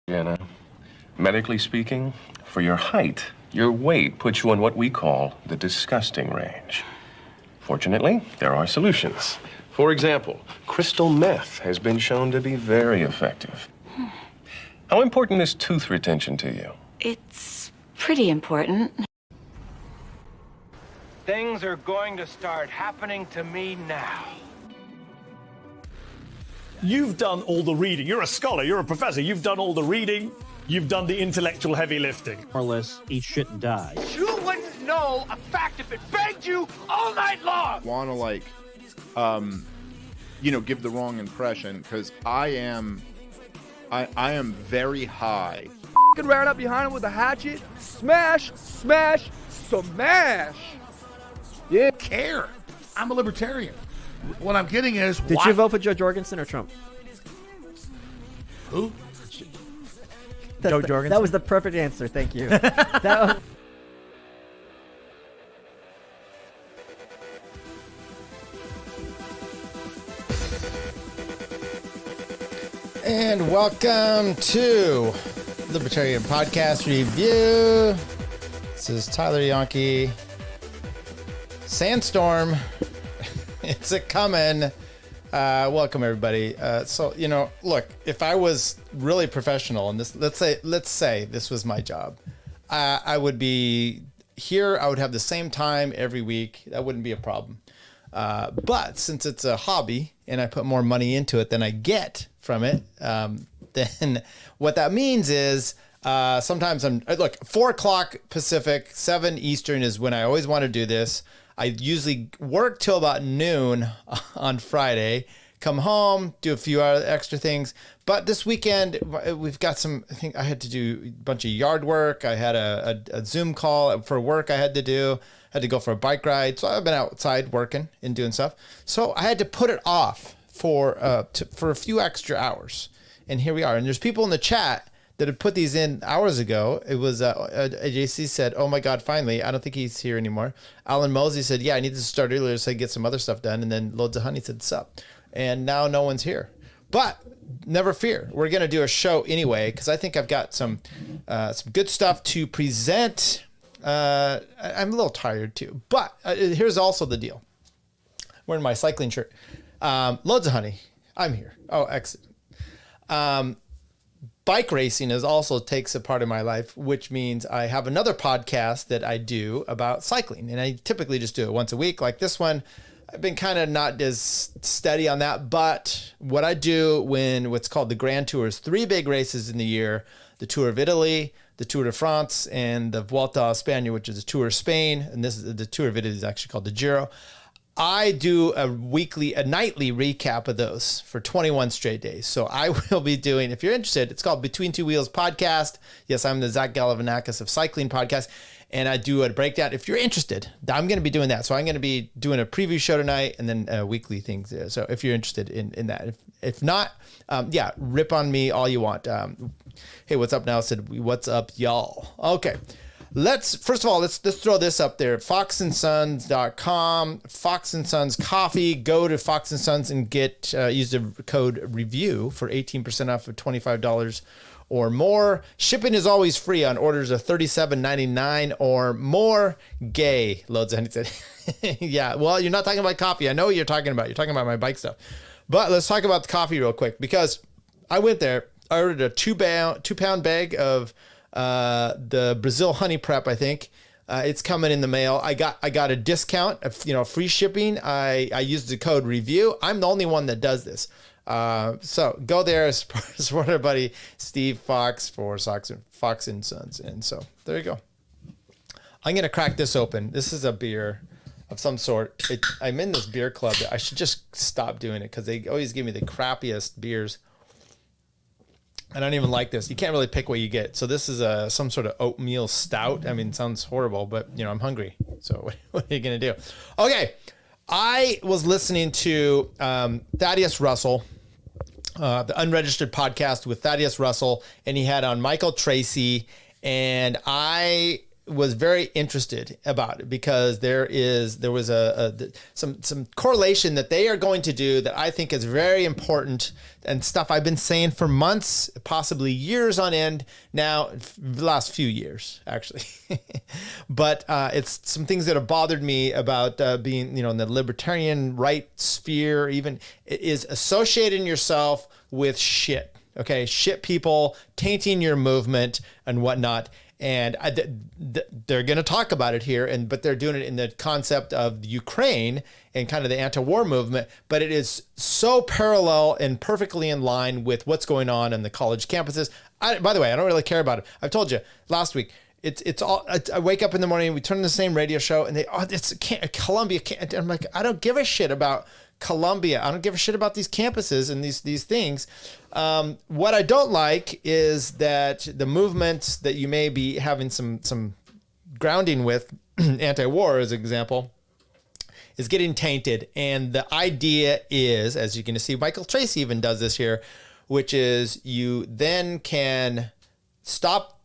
Jenna, medically speaking, for your height, your weight puts you in what we call the disgusting range. Fortunately, there are solutions. For example, crystal meth has been shown to be very effective. How important is tooth retention to you? It's pretty important. Things are going to start happening to me now. You've done all the reading. You're a scholar, you're a professor. You've done all the reading. You've done the intellectual heavy lifting. More or less, eat shit and die. You wouldn't know a fact if it begged you all night long. Want to give the wrong impression, because I am very high. Ran up behind him with a hatchet. Smash, smash, smash. Yeah. Care. I'm a libertarian. What I'm getting is, Did you vote for Joe Jorgensen or Trump? Who? Joe Jorgensen. That was the perfect answer. Thank you. And welcome to Libertarian Podcast Review. This is Tyler Yonke. Sandstorm. It's a coming. Welcome everybody. Look, if I was really professional and this, let's say this was my job, I would be here. I would have the same time every week. That wouldn't be a problem. But since it's a hobby and I put more money into it than I get from it, then what that means is sometimes 4 o'clock Pacific, 7 Eastern is when I always want to do this. I usually work till about noon on Friday, come home, do a few other extra things. But this weekend, we've got I think I had to do a bunch of yard work. I had a Zoom call for work I had to do. Had to go for a bike ride. So I've been outside working and doing stuff. So I had to put it off for a few extra hours. And here we are. And there's people in the chat that had put these in hours ago. It was JC said, "Oh my God, finally!" I don't think he's here anymore. Alan Mosey said, "Yeah, I need to start earlier so I get some other stuff done." And then Loads of Honey said, "Sup?" And now no one's here. But never fear, we're gonna do a show anyway because I think I've got some good stuff to present. I'm a little tired too, but here's also the deal. Wearing my cycling shirt. Loads of Honey. I'm here. Oh, excellent. Bike racing also takes a part of my life, which means I have another podcast that I do about cycling. And I typically just do it once a week. Like this one, I've been kind of not as steady on that. But what I do when what's called the Grand Tour is 3 big races in the year: the Tour of Italy, the Tour de France, and the Vuelta a España, which is the Tour of Spain. And this is the Tour of Italy is actually called the Giro. I do a nightly recap of those for 21 straight days. So I will be doing, if you're interested, it's called Between Two Wheels Podcast. Yes, I'm the Zach Galifianakis of Cycling Podcast, and I do a breakdown. If you're interested, I'm going to be doing that. So I'm going to be doing a preview show tonight and then weekly things. So if you're interested in that, if not, rip on me all you want. Hey, what's up now? Said, what's up, y'all? Okay. Let's throw this up there. foxandsons.com, Fox and Sons coffee. Go to Fox and Sons and use the code REVIEW for 18% off of $25 or more. Shipping is always free on orders of $37.99 or more. Gay, Loads of Honey said. Yeah, well, you're not talking about coffee. I know what you're talking about. You're talking about my bike stuff. But let's talk about the coffee real quick, because I went there. I ordered a 2-pound bag of the Brazil honey prep. I think it's coming in the mail. I got a discount of free shipping. I used the code REVIEW. I'm the only one that does this. So go there, support our buddy Steve Fox for Fox and Sons. And so there you go. I'm gonna crack this open. This is a beer of some sort. I'm in this beer club. I should just stop doing it because they always give me the crappiest beers. I don't even like this. You can't really pick what you get. So this is some sort of oatmeal stout. I mean, it sounds horrible, but I'm hungry. So what are you going to do? Okay. I was listening to Thaddeus Russell, the Unregistered Podcast with Thaddeus Russell, and he had on Michael Tracey. And I was very interested about it because there was some correlation that they are going to do that I think is very important and stuff I've been saying for months, possibly years on end now, the last few years actually. But it's some things that have bothered me about being, in the libertarian right sphere, even is associating yourself with shit. Okay, shit people, tainting your movement and whatnot. And they're going to talk about it here, but they're doing it in the concept of Ukraine and kind of the anti-war movement. But it is so parallel and perfectly in line with what's going on in the college campuses. By the way, I don't really care about it. I've told you last week. It's all. I wake up in the morning, we turn on the same radio show, and it's Columbia. I'm like, I don't give a shit about Columbia. I don't give a shit about these campuses and these things. What I don't like is that the movements that you may be having some grounding with, anti-war as an example, is getting tainted. And the idea is, as you can see, Michael Tracey even does this here, which is you then can stop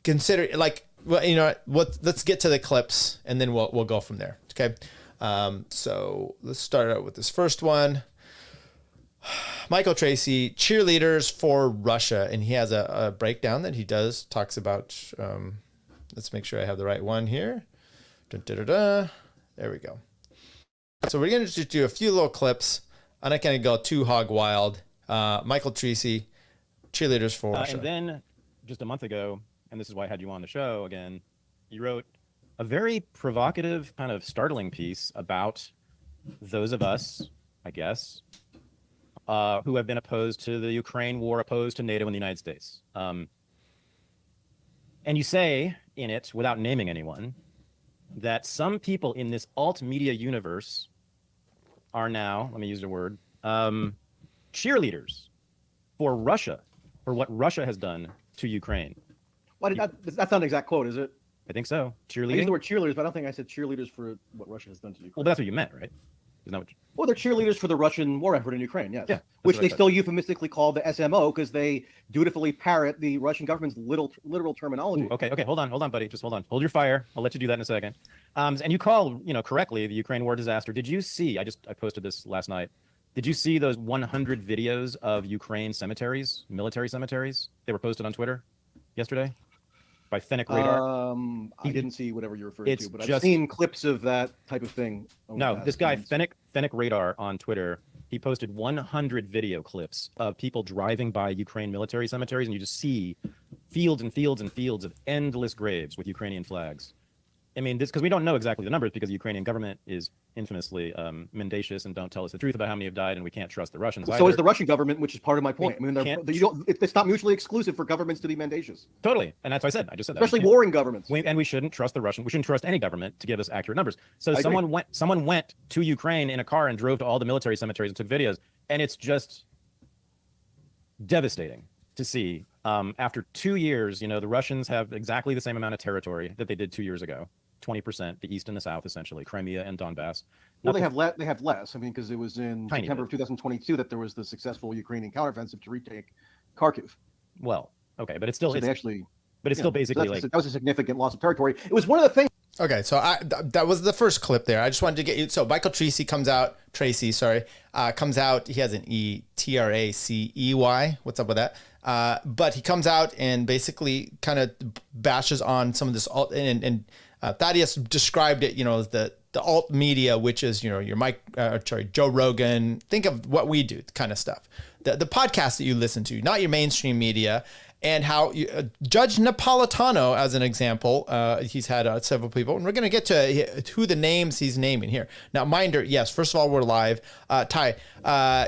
consider let's get to the clips and then we'll go from there. Okay. So let's start out with this first one. Michael Tracey, cheerleaders for Russia. And he has a breakdown that he talks about. Let's make sure I have the right one here. There we go. So we're going to just do a few little clips. I'm not going to go too hog wild. Michael Tracey, cheerleaders for Russia. And then just a month ago, and this is why I had you on the show again, you wrote a very provocative, kind of startling piece about those of us, I guess, who have been opposed to the Ukraine war, opposed to NATO and the United States. And you say in it, without naming anyone, that some people in this alt media universe are now, let me use the word, cheerleaders for Russia, for what Russia has done to Ukraine. Well, that's not an exact quote, is it? I think so. Cheerleading? I used the word cheerleaders, but I don't think I said cheerleaders for what Russia has done to Ukraine. Well, that's what you meant, right? Isn't that what Well, they're cheerleaders for the Russian war effort in Ukraine, yes. Yeah, which they still euphemistically call the SMO because they dutifully parrot the Russian government's literal terminology. Ooh, okay, hold on, buddy. Just hold on. Hold your fire. I'll let you do that in a second. And you call, correctly the Ukraine war disaster. Did you see, I posted this last night. Did you see those 100 videos of Ukraine cemeteries, military cemeteries? They were posted on Twitter yesterday by Fennec Radar. I didn't see whatever you're referring to, but I've seen clips of that type of thing. No, this guy, Fennec Radar on Twitter, he posted 100 video clips of people driving by Ukraine military cemeteries, and you just see fields and fields and fields of endless graves with Ukrainian flags. I mean, this because we don't know exactly the numbers because the Ukrainian government is infamously mendacious and don't tell us the truth about how many have died, and we can't trust the Russians either. So is the Russian government, which is part of my point. I mean, it's not mutually exclusive for governments to be mendacious. Totally, and that's what I said. I just said that. Especially warring governments. And we shouldn't trust the Russian. We shouldn't trust any government to give us accurate numbers. So someone went to Ukraine in a car and drove to all the military cemeteries and took videos, and it's just devastating to see. After 2 years, the Russians have exactly the same amount of territory that they did 2 years ago. 20%, the east and the south, essentially, Crimea and Donbass. Well, they have less. I mean, because it was in September of 2022 that there was the successful Ukrainian counteroffensive to retake Kharkiv. Well, okay, but it's still basically that was a significant loss of territory. It was one of the things. Okay, so that was the first clip there. I just wanted to get you. So Michael Tracey comes out. He has an Tracey. What's up with that? But he comes out and basically kind of bashes on some of this alt and Thaddeus described it, as the alt media, which is, your Joe Rogan. Think of what we do, kind of stuff. The podcast that you listen to, not your mainstream media, and how Judge Napolitano, as an example, he's had several people, and we're going to get to who the names he's naming here. Now, Minder, yes, first of all, we're live. Ty,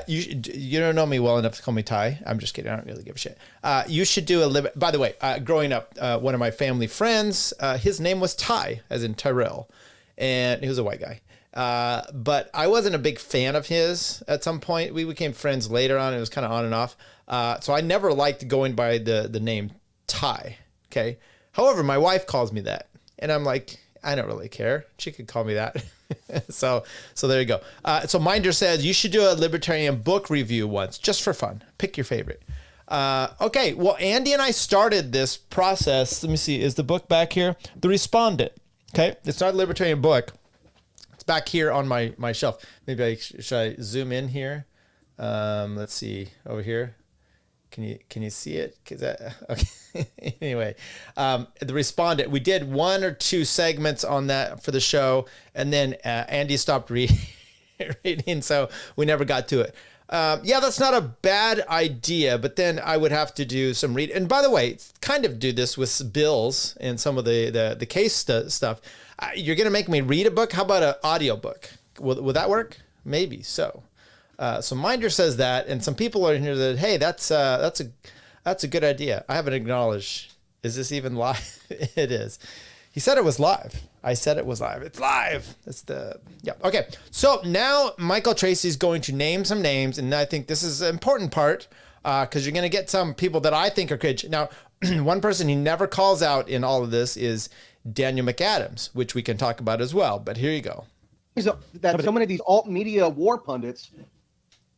you don't know me well enough to call me Ty. I'm just kidding. I don't really give a shit. You should do by the way, growing up, one of my family friends, his name was Ty, as in Tyrell, and he was a white guy. But I wasn't a big fan of his at some point. We became friends later on. It was kind of on and off. So I never liked going by the name Ty. Okay. However, my wife calls me that, and I'm like, I don't really care. She could call me that. so there you go. So Minder says you should do a libertarian book review once, just for fun. Pick your favorite. Okay, well, Andy and I started this process. Let me see. Is the book back here? The Respondent. Okay, it's not a libertarian book. It's back here on my shelf. Maybe should I zoom in here? Let's see over here. Can you see it? Okay. Anyway, the Respondent. We did 1 or 2 segments on that for the show, and then Andy stopped reading, so we never got to it. Yeah, that's not a bad idea, but then I would have to do some read. And by the way, kind of do this with bills and some of the case stuff. You're going to make me read a book? How about an audio book? Will that work? Maybe so. So Minder says that, and some people are in here that, hey, that's a good idea. I haven't acknowledged. Is this even live? It is. He said it was live. I said it was live. It's live. Yeah. Okay. So now Michael Tracey is going to name some names, and I think this is an important part because you're going to get some people that I think are cringe. Now, one person he never calls out in all of this is Daniel McAdams, which we can talk about as well. But here you go. So many of these alt media war pundits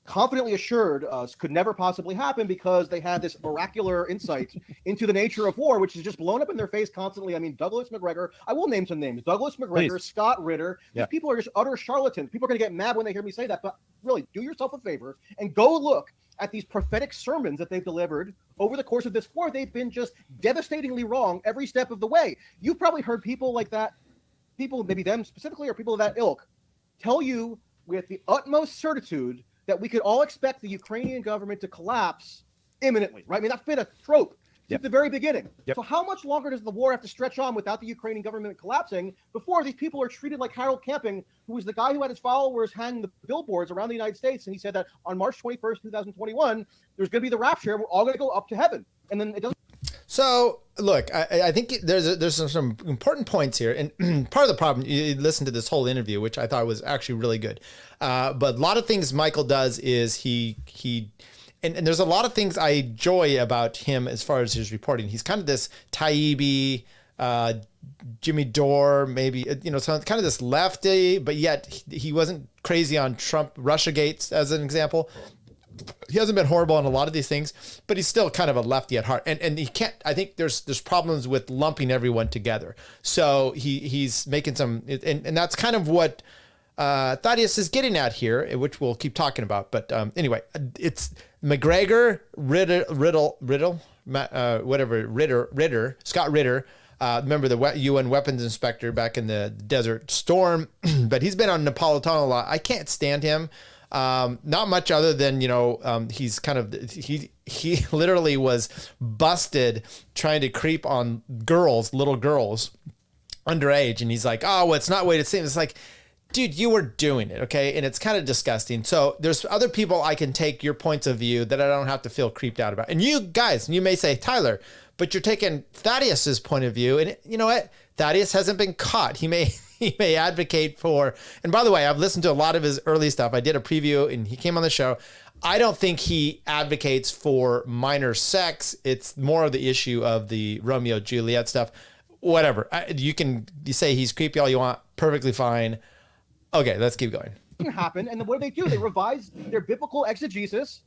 confidently assured us could never possibly happen because they had this oracular insight into the nature of war, which is just blown up in their face constantly. I mean, Douglas McGregor, I will name some names. Douglas McGregor, Please. Scott Ritter. These people are just utter charlatans. People are going to get mad when they hear me say that, but really, do yourself a favor and go look at these prophetic sermons that they've delivered over the course of this war. They've been just devastatingly wrong every step of the way. You've probably heard people like that, people, maybe them specifically, or people of that ilk, tell you with the utmost certitude that we could all expect the Ukrainian government to collapse imminently, right? I mean, that's been a trope since the very beginning. So how much longer does the war have to stretch on without the Ukrainian government collapsing before these people are treated like Harold Camping, who was the guy who had his followers hang the billboards around the United States, and he said that on March 21st, 2021, there's going to be the rapture, we're all going to go up to heaven. And then it doesn't. So look, I think there's some important points here, and part of the problem, you listen to this whole interview, which I thought was actually really good. But a lot of things Michael does is and there's a lot of things I enjoy about him as far as his reporting. He's kind of this Taibbi, Jimmy Dore, maybe, so kind of this lefty, but yet he wasn't crazy on Trump, Russia Gates as an example. He hasn't been horrible on a lot of these things, but he's still kind of a lefty at heart. And he can't, I think there's problems with lumping everyone together. So he's making some, and that's kind of what Thaddeus is getting at here, which we'll keep talking about. But anyway, it's McGregor, Ritter, Scott Ritter, remember the UN weapons inspector back in the Desert Storm, but he's been on Napolitano a lot. I can't stand him. Not much other than, he's kind of, he literally was busted trying to creep on little girls underage. And he's like, oh, well, it's not way to see. It's like, dude, you were doing it. Okay. And it's kind of disgusting. So there's other people I can take your points of view that I don't have to feel creeped out about. And you guys, you may say, Tyler, but you're taking Thaddeus's point of view. And you know what? Thaddeus hasn't been caught. He may advocate for, and by the way, I've listened to a lot of his early stuff. I did a preview and he came on the show. I don't think he advocates for minor sex. It's more of the issue of the Romeo Juliet stuff. Whatever. You say he's creepy all you want. Perfectly fine. Okay, let's keep going. Happen, and then what do? They revise their biblical exegesis,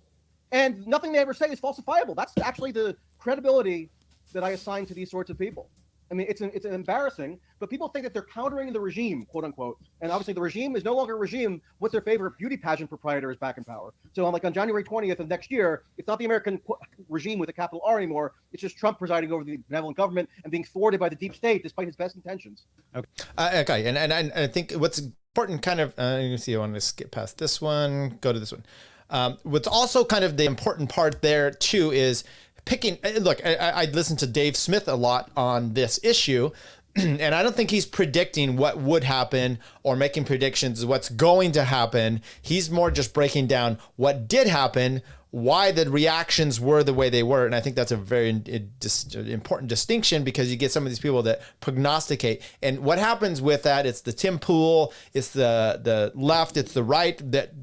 and nothing they ever say is falsifiable. That's actually the credibility that I assign to these sorts of people. I mean, it's embarrassing, but people think that they're countering the regime, quote unquote. And obviously the regime is no longer a regime once their favorite beauty pageant proprietor is back in power. So on January 20th of next year, it's not the American regime with a capital R anymore. It's just Trump presiding over the benevolent government and being thwarted by the deep state despite his best intentions. Okay. And I think what's important kind of, let me see, I want to skip past this one, go to this one. What's also kind of the important part there too is picking, look, I listened to Dave Smith a lot on this issue, and I don't think he's predicting what would happen or making predictions of what's going to happen. He's more just breaking down what did happen, why the reactions were the way they were. And I think that's a very important distinction, because you get some of these people that prognosticate. And what happens with that, it's the Tim Pool, it's the left, it's the right, that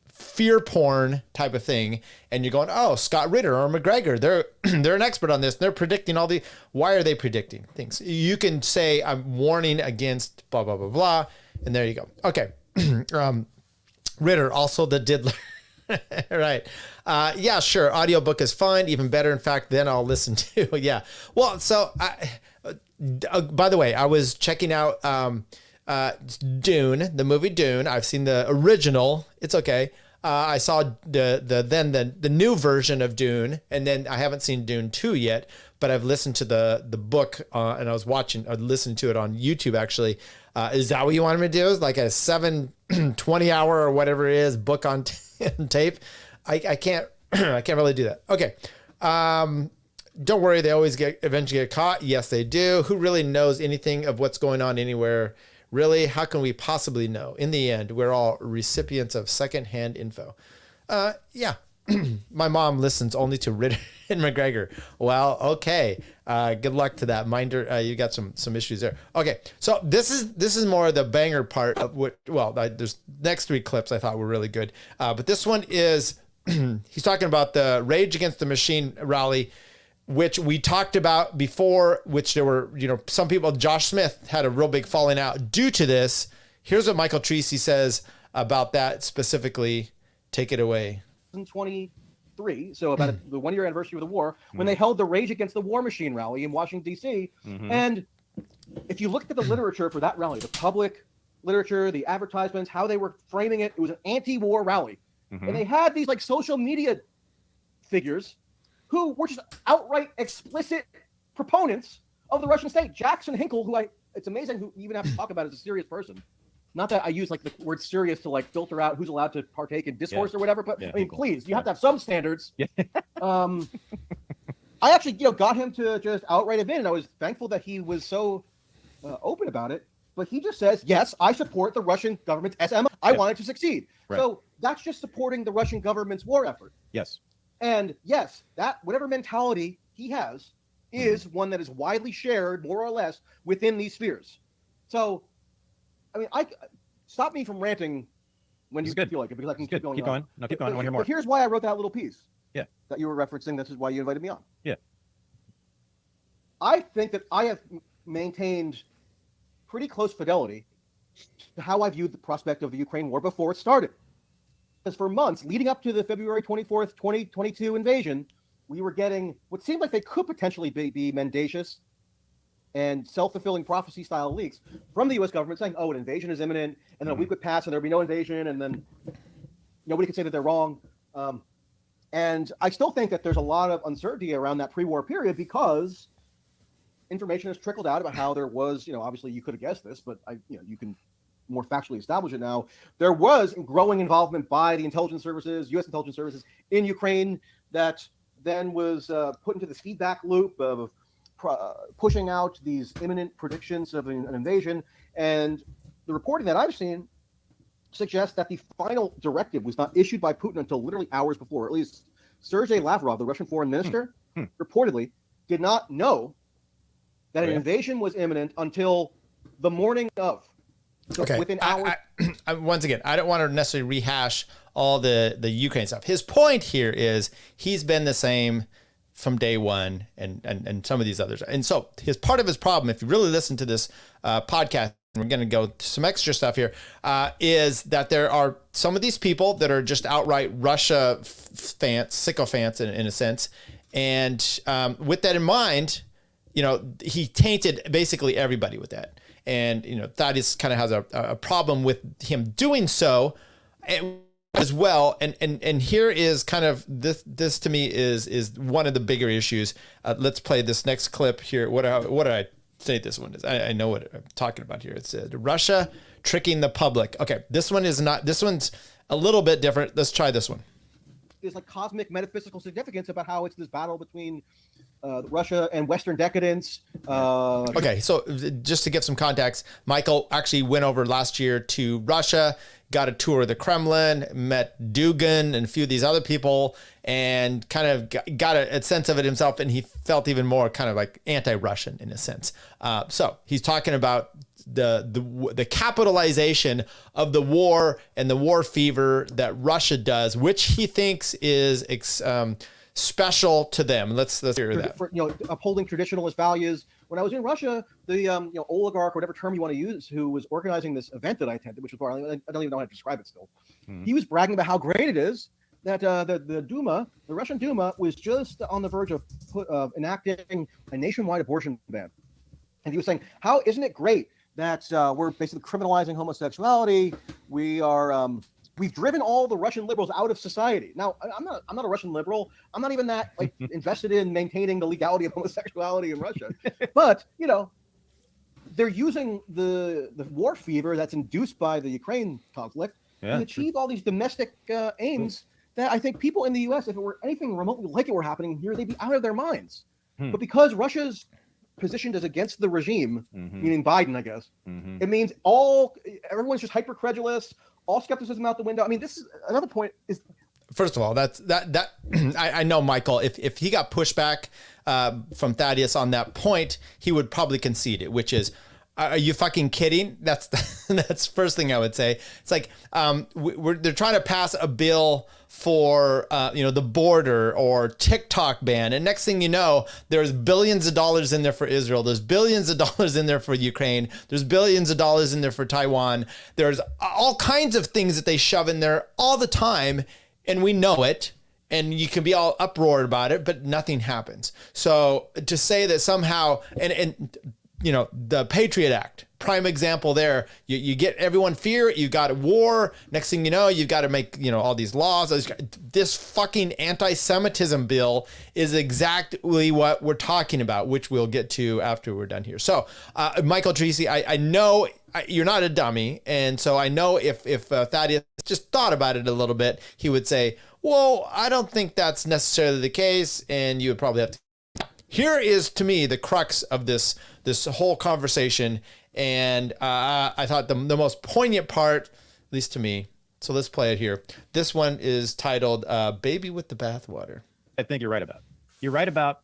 fear porn type of thing, and you're going, oh, Scott Ritter or McGregor, they're an expert on this. They're predicting why are they predicting things? You can say, I'm warning against blah, blah, blah, blah, and there you go. Okay. Ritter, also the diddler. Right. Yeah, sure. Audiobook is fun. Even better. In fact, then I'll listen to. Yeah. Well, so by the way, I was checking out Dune, the movie Dune. I've seen the original. It's okay. I saw the new version of Dune, and then I haven't seen Dune 2 yet, but I've listened to the book, and I listened to it on YouTube actually. Is that what you wanted me to do? Is like a 7-20 hour or whatever it is book on tape? I can't really do that. Okay. Don't worry, they always eventually get caught. Yes, they do. Who really knows anything of what's going on anywhere? Really, how can we possibly know? In the end, we're all recipients of secondhand info. Yeah, my mom listens only to Ritter and McGregor. Well, okay. Good luck to that. Minder, you got some issues there. Okay, so this is more the banger part of what. Well, there's next 3 clips I thought were really good, but this one is he's talking about the Rage Against the Machine rally, which we talked about before, which there were, some people, Josh Smith had a real big falling out due to this. Here's what Michael Tracey says about that specifically. Take it away. 2023, so about the 1-year anniversary of the war, when they held the Rage Against the War Machine rally in Washington, D.C. And if you looked at the literature for that rally, the public literature, the advertisements, how they were framing it, it was an anti-war rally. And they had these like social media figures who were just outright explicit proponents of the Russian state. Jackson Hinkle, who it's amazing who you even have to talk about as a serious person. Not that I use like the word serious to like filter out who's allowed to partake in discourse or whatever, but I mean, please, you have to have some standards. I actually, got him to just outright admit, and I was thankful that he was so open about it. But he just says, yes, I support the Russian government's SM. I want it to succeed. Right. So that's just supporting the Russian government's war effort. Yes. And yes, that whatever mentality he has is one that is widely shared, more or less, within these spheres. So, I mean, stop me from ranting when you feel like it, because I can keep going. Keep going. No, keep going. I want to hear more. But here's why I wrote that little piece. Yeah. That you were referencing. This is why you invited me on. Yeah. I think that I have maintained pretty close fidelity to how I viewed the prospect of the Ukraine war before it started. Because for months leading up to the February 24th, 2022 invasion, we were getting what seemed like they could potentially be mendacious and self-fulfilling prophecy style leaks from the U.S. government saying, oh, an invasion is imminent, and then a week would pass and there'd be no invasion, and then nobody could say that they're wrong. And I still think that there's a lot of uncertainty around that pre-war period because information has trickled out about how there was, obviously you could have guessed this, but you can more factually establish it now. There was growing involvement by the intelligence services, U.S. intelligence services in Ukraine that then was put into this feedback loop of pushing out these imminent predictions of an invasion. And the reporting that I've seen suggests that the final directive was not issued by Putin until literally hours before. At least Sergei Lavrov, the Russian foreign minister, reportedly did not know that an invasion was imminent until the morning of. So within hours. Once again, I don't want to necessarily rehash all the Ukraine stuff. His point here is he's been the same from day one and some of these others. And so part of his problem, if you really listen to this podcast, we're going to go to some extra stuff here, is that there are some of these people that are just outright Russia fans, sycophants in a sense. And with that in mind, he tainted basically everybody with that. And, Thaddeus kind of has a problem with him doing so as well. And here is kind of this to me is one of the bigger issues. Let's play this next clip here. What did I say this one is? I know what I'm talking about here. It's Russia tricking the public. Okay, this one's a little bit different. Let's try this one. There's like cosmic metaphysical significance about how it's this battle between Russia and Western decadence. Okay, so just to give some context, Michael actually went over last year to Russia, got a tour of the Kremlin, met Dugin and a few of these other people, and kind of got a sense of it himself, and he felt even more kind of like anti-Russian in a sense. So he's talking about the capitalization of the war and the war fever that Russia does, which he thinks is special to them. Let's hear that. For, upholding traditionalist values. When I was in Russia, the oligarch, whatever term you want to use, who was organizing this event that I attended, which was I don't even know how to describe it still. He was bragging about how great it is that the Duma, the Russian Duma, was just on the verge of enacting a nationwide abortion ban, and he was saying, "How isn't it great that we're basically criminalizing homosexuality? We've driven all the Russian liberals out of society." Now, I'm not a Russian liberal. I'm not even that invested in maintaining the legality of homosexuality in Russia. But they're using the war fever that's induced by the Ukraine conflict to achieve all these domestic aims that I think people in the U.S., if it were anything remotely like it were happening here, they'd be out of their minds. But because Russia's positioned as against the regime, meaning Biden, I guess, it means everyone's just hyper credulous. All skepticism out the window. I mean, this is another point. Is first of all, that I know, Michael. If he got pushback from Thaddeus on that point, he would probably concede it. Which is, are you fucking kidding? That's first thing I would say. It's like they're trying to pass a bill for the border or TikTok ban, and next thing you know, there's billions of dollars in there for Israel. There's billions of dollars in there for Ukraine. There's billions of dollars in there for Taiwan. There's all kinds of things that they shove in there all the time, and we know it. And you can be all uproared about it, but nothing happens. So to say that somehow, and the Patriot Act, prime example there, you get everyone fear, you got a war, next thing you know, you've got to make, all these laws. This fucking anti-Semitism bill is exactly what we're talking about, which we'll get to after we're done here. So, Michael Tracey, I know you're not a dummy, and so I know if Thaddeus just thought about it a little bit, he would say, well, I don't think that's necessarily the case, and you would probably have to. Here is, to me, the crux of this whole conversation, and I thought the most poignant part, at least to me, so let's play it here. This one is titled Baby with the Bathwater. I think you're right about. You're right about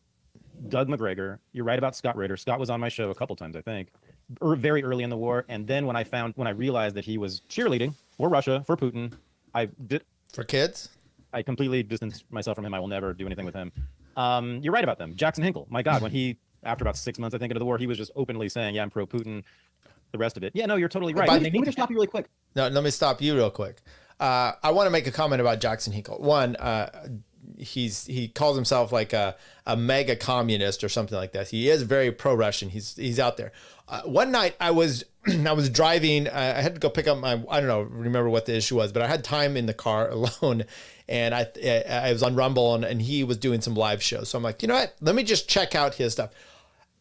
Doug McGregor. You're right about Scott Ritter. Scott was on my show a couple times, I think, very early in the war, and then when I realized that he was cheerleading for Russia, for Putin, for kids? I completely distanced myself from him. I will never do anything with him. You're right about them. Jackson Hinkle, my God, when he, after about 6 months, I think, into the war, he was just openly saying, yeah, I'm pro-Putin, the rest of it. Yeah, no, you're totally right. Let me just stop you really quick. No, let me stop you real quick. I want to make a comment about Jackson Hinkle. One, he calls himself like a mega communist or something like that. He is very pro-Russian. He's out there. One night I was driving. I had to go pick up I don't know, remember what the issue was, but I had time in the car alone, and I was on Rumble, and he was doing some live shows. So I'm like, you know what? Let me just check out his stuff.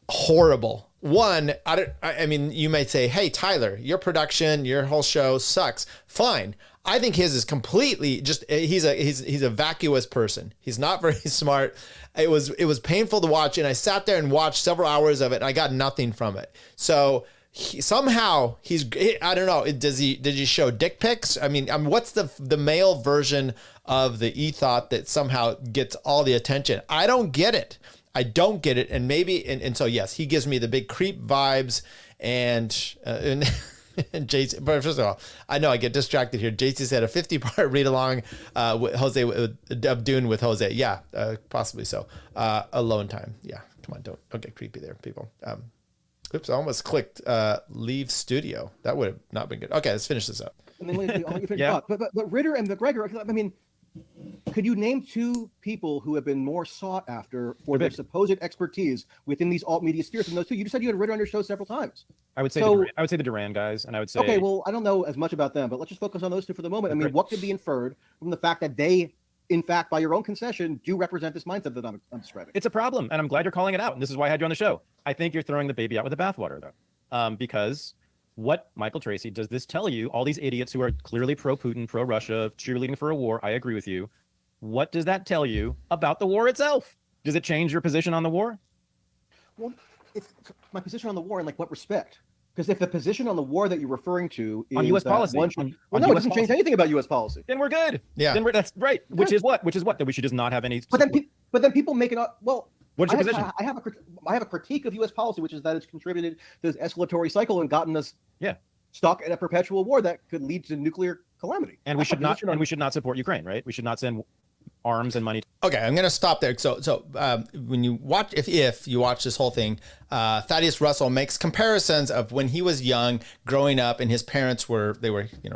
Horrible. One, I mean, you might say, hey, Tyler, your production, your whole show sucks. Fine. I think his is completely just, he's a vacuous person. He's not very smart. It was painful to watch, and I sat there and watched several hours of it, and I got nothing from it. So somehow I don't know, did he show dick pics? I mean, what's the male version of the ethos that somehow gets all the attention? I don't get it. And maybe, and so yes, he gives me the big creep vibes, and JC, but first of all, I know I get distracted here. JC said a 50-part read along with Jose of Dune with Jose. Yeah, possibly so. Alone time. Yeah, come on, don't get creepy there, people. Oops, I almost clicked leave studio. That would have not been good. Okay, let's finish this up. And then yeah. But Ritter and McGregor, I mean, could you name two people who have been more sought after for their supposed expertise within these alt media spheres than those two? You just said you had Ritter on your show several times. I would say the Duran guys, and I would say, okay, well, I don't know as much about them, but let's just focus on those two for the moment. I mean, what could be inferred from the fact that they, in fact, by your own concession, do represent this mindset that I'm describing? It's a problem, and I'm glad you're calling it out, and this is why I had you on the show. I think you're throwing the baby out with the bathwater, though, because what, Michael Tracey, does this tell you? All these idiots who are clearly pro-Putin, pro-Russia, cheerleading for a war, I agree with you. What does that tell you about the war itself? Does it change your position on the war? Well, it's my position on the war in like what respect? Because if the position on the war that you're referring to is on U.S. policy, no, it doesn't change anything about U.S. policy. Then we're good. Yeah, that's right. Which is what that we should just not have any. But then people make it up. Well, what's your position? I have a critique of U.S. policy, which is that it's contributed to this escalatory cycle and gotten us stuck in a perpetual war that could lead to nuclear calamity. And we should not support Ukraine, right? We should not send arms and money. Okay, I'm going to stop there. So when you watch, if you watch this whole thing, Thaddeus Russell makes comparisons of when he was young, growing up, and his parents were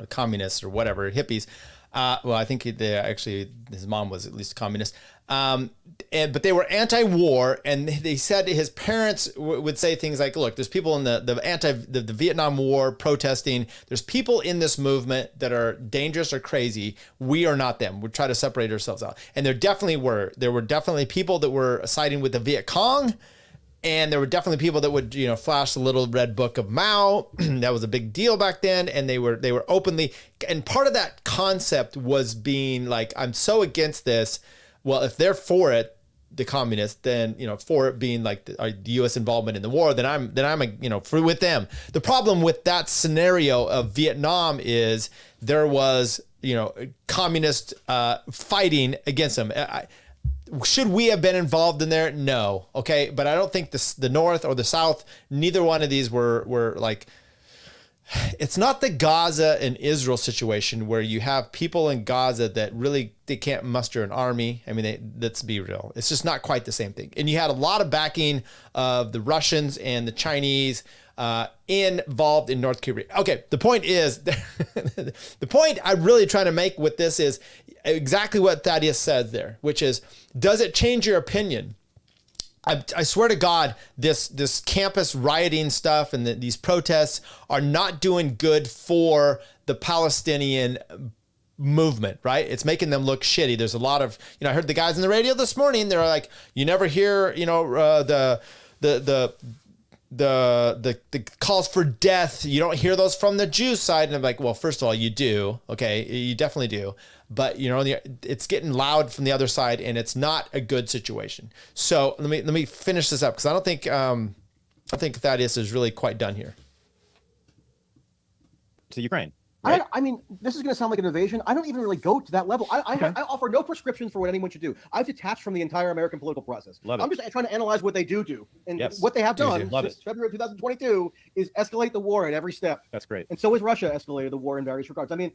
communists or whatever, hippies. Well, I think actually his mom was at least a communist. But they were anti-war, and they said his parents would say things like, look, there's people in the Vietnam War protesting. There's people in this movement that are dangerous or crazy. We are not them. We try to separate ourselves out. And there were definitely people that were siding with the Viet Cong. And there were definitely people that would, flash the little red book of Mao. That was a big deal back then. And they were openly, and part of that concept was being like, I'm so against this. Well, if they're for it, the communists, then, for it being like the U.S. involvement in the war, then I'm with them. The problem with that scenario of Vietnam is there was, communist fighting against them. Should we have been involved in there? No. Okay. But I don't think the North or the South, neither one of these were like, it's not the Gaza and Israel situation where you have people in Gaza that really, they can't muster an army. I mean, let's be real. It's just not quite the same thing. And you had a lot of backing of the Russians and the Chinese involved in North Korea. Okay, the point is, the point I'm really trying to make with this is exactly what Thaddeus said there, which is, does it change your opinion? I swear to God, this campus rioting stuff and these protests are not doing good for the Palestinian movement, right? It's making them look shitty. There's a lot of, I heard the guys on the radio this morning, they're like, you never hear, the calls for death. You don't hear those from the Jew side. And I'm like, well, first of all, you do. Okay. You definitely do. But it's getting loud from the other side, and it's not a good situation. So let me finish this up, because I don't think Thaddeus is really quite done here. To Ukraine. Right? I mean, this is going to sound like an invasion. I don't even really go to that level. I offer no prescriptions for what anyone should do. I've detached from the entire American political process. I'm just trying to analyze what they do. And what they have done since February 2022 is escalate the war at every step. That's great. And so has Russia escalated the war in various regards. I mean,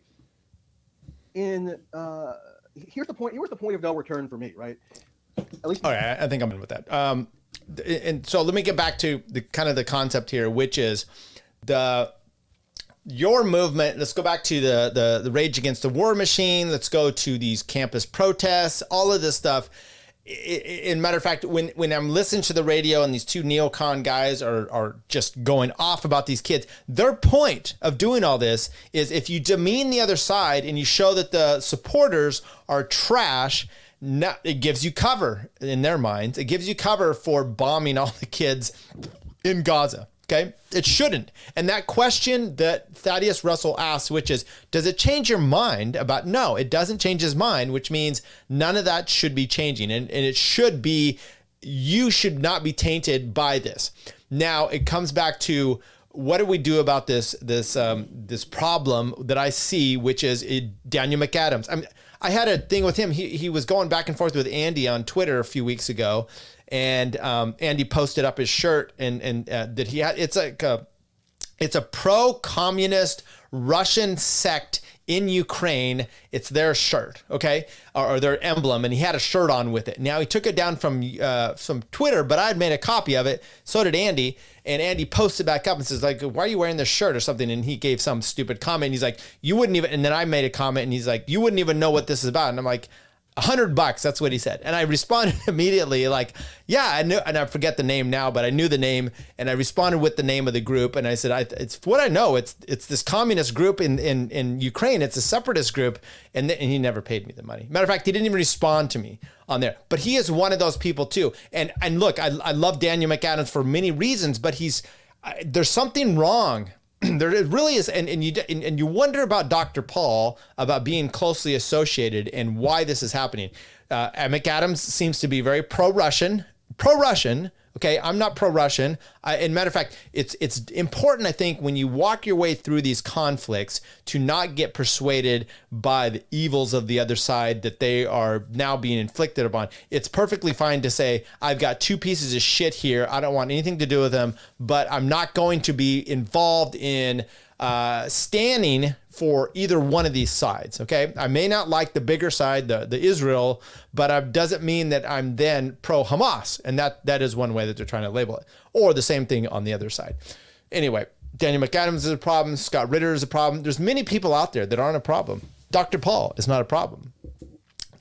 here's the point of no return for me, right? At least. All right, I think I'm in with that. And so let me get back to the kind of the concept here, which is your movement. Let's go back to the Rage Against the War Machine. Let's go to these campus protests, all of this stuff. In matter of fact, when I'm listening to the radio and these two neocon guys are just going off about these kids, their point of doing all this is if you demean the other side and you show that the supporters are trash, it gives you cover in their minds. It gives you cover for bombing all the kids in Gaza. Okay, it shouldn't. And that question that Thaddeus Russell asks, which is, does it change your mind about? No, it doesn't change his mind, which means none of that should be changing. And it should be, you should not be tainted by this. Now it comes back to, what do we do about this problem that I see, which is Daniel McAdams. I had a thing with him. He was going back and forth with Andy on Twitter a few weeks ago. And Andy posted up his shirt and that he had, it's a pro-communist Russian sect in Ukraine. It's their shirt, okay, or their emblem, and he had a shirt on with it. Now he took it down from Twitter, but I had made a copy of it. So did Andy, and Andy posted back up and says like, "Why are you wearing this shirt?" or something, and he gave some stupid comment. And he's like, "You wouldn't even," and then I made a comment, and he's like, "You wouldn't even know what this is about," and I'm like, $100, that's what he said. And I responded immediately like, yeah, I knew, and I forget the name now, but I knew the name, and I responded with the name of the group. And I said, it's what I know. It's this communist group in Ukraine. It's a separatist group. And he never paid me the money. Matter of fact, he didn't even respond to me on there, but he is one of those people too. And look, I love Daniel McAdams for many reasons, but there's something wrong. There really is, and you wonder about Dr. Paul, about being closely associated and why this is happening. McAdams seems to be very pro-Russian. Okay, I'm not pro-Russian. And matter of fact, it's important, I think, when you walk your way through these conflicts to not get persuaded by the evils of the other side that they are now being inflicted upon. It's perfectly fine to say, I've got two pieces of shit here. I don't want anything to do with them, but I'm not going to be involved in standing for either one of these sides. Okay, I may not like the bigger side, the Israel, but it doesn't mean that I'm then pro Hamas, and that is one way that they're trying to label it, or the same thing on the other side. Anyway, Daniel McAdams is a problem. Scott Ritter is a problem. There's many people out there that aren't a problem. Dr. Paul is not a problem.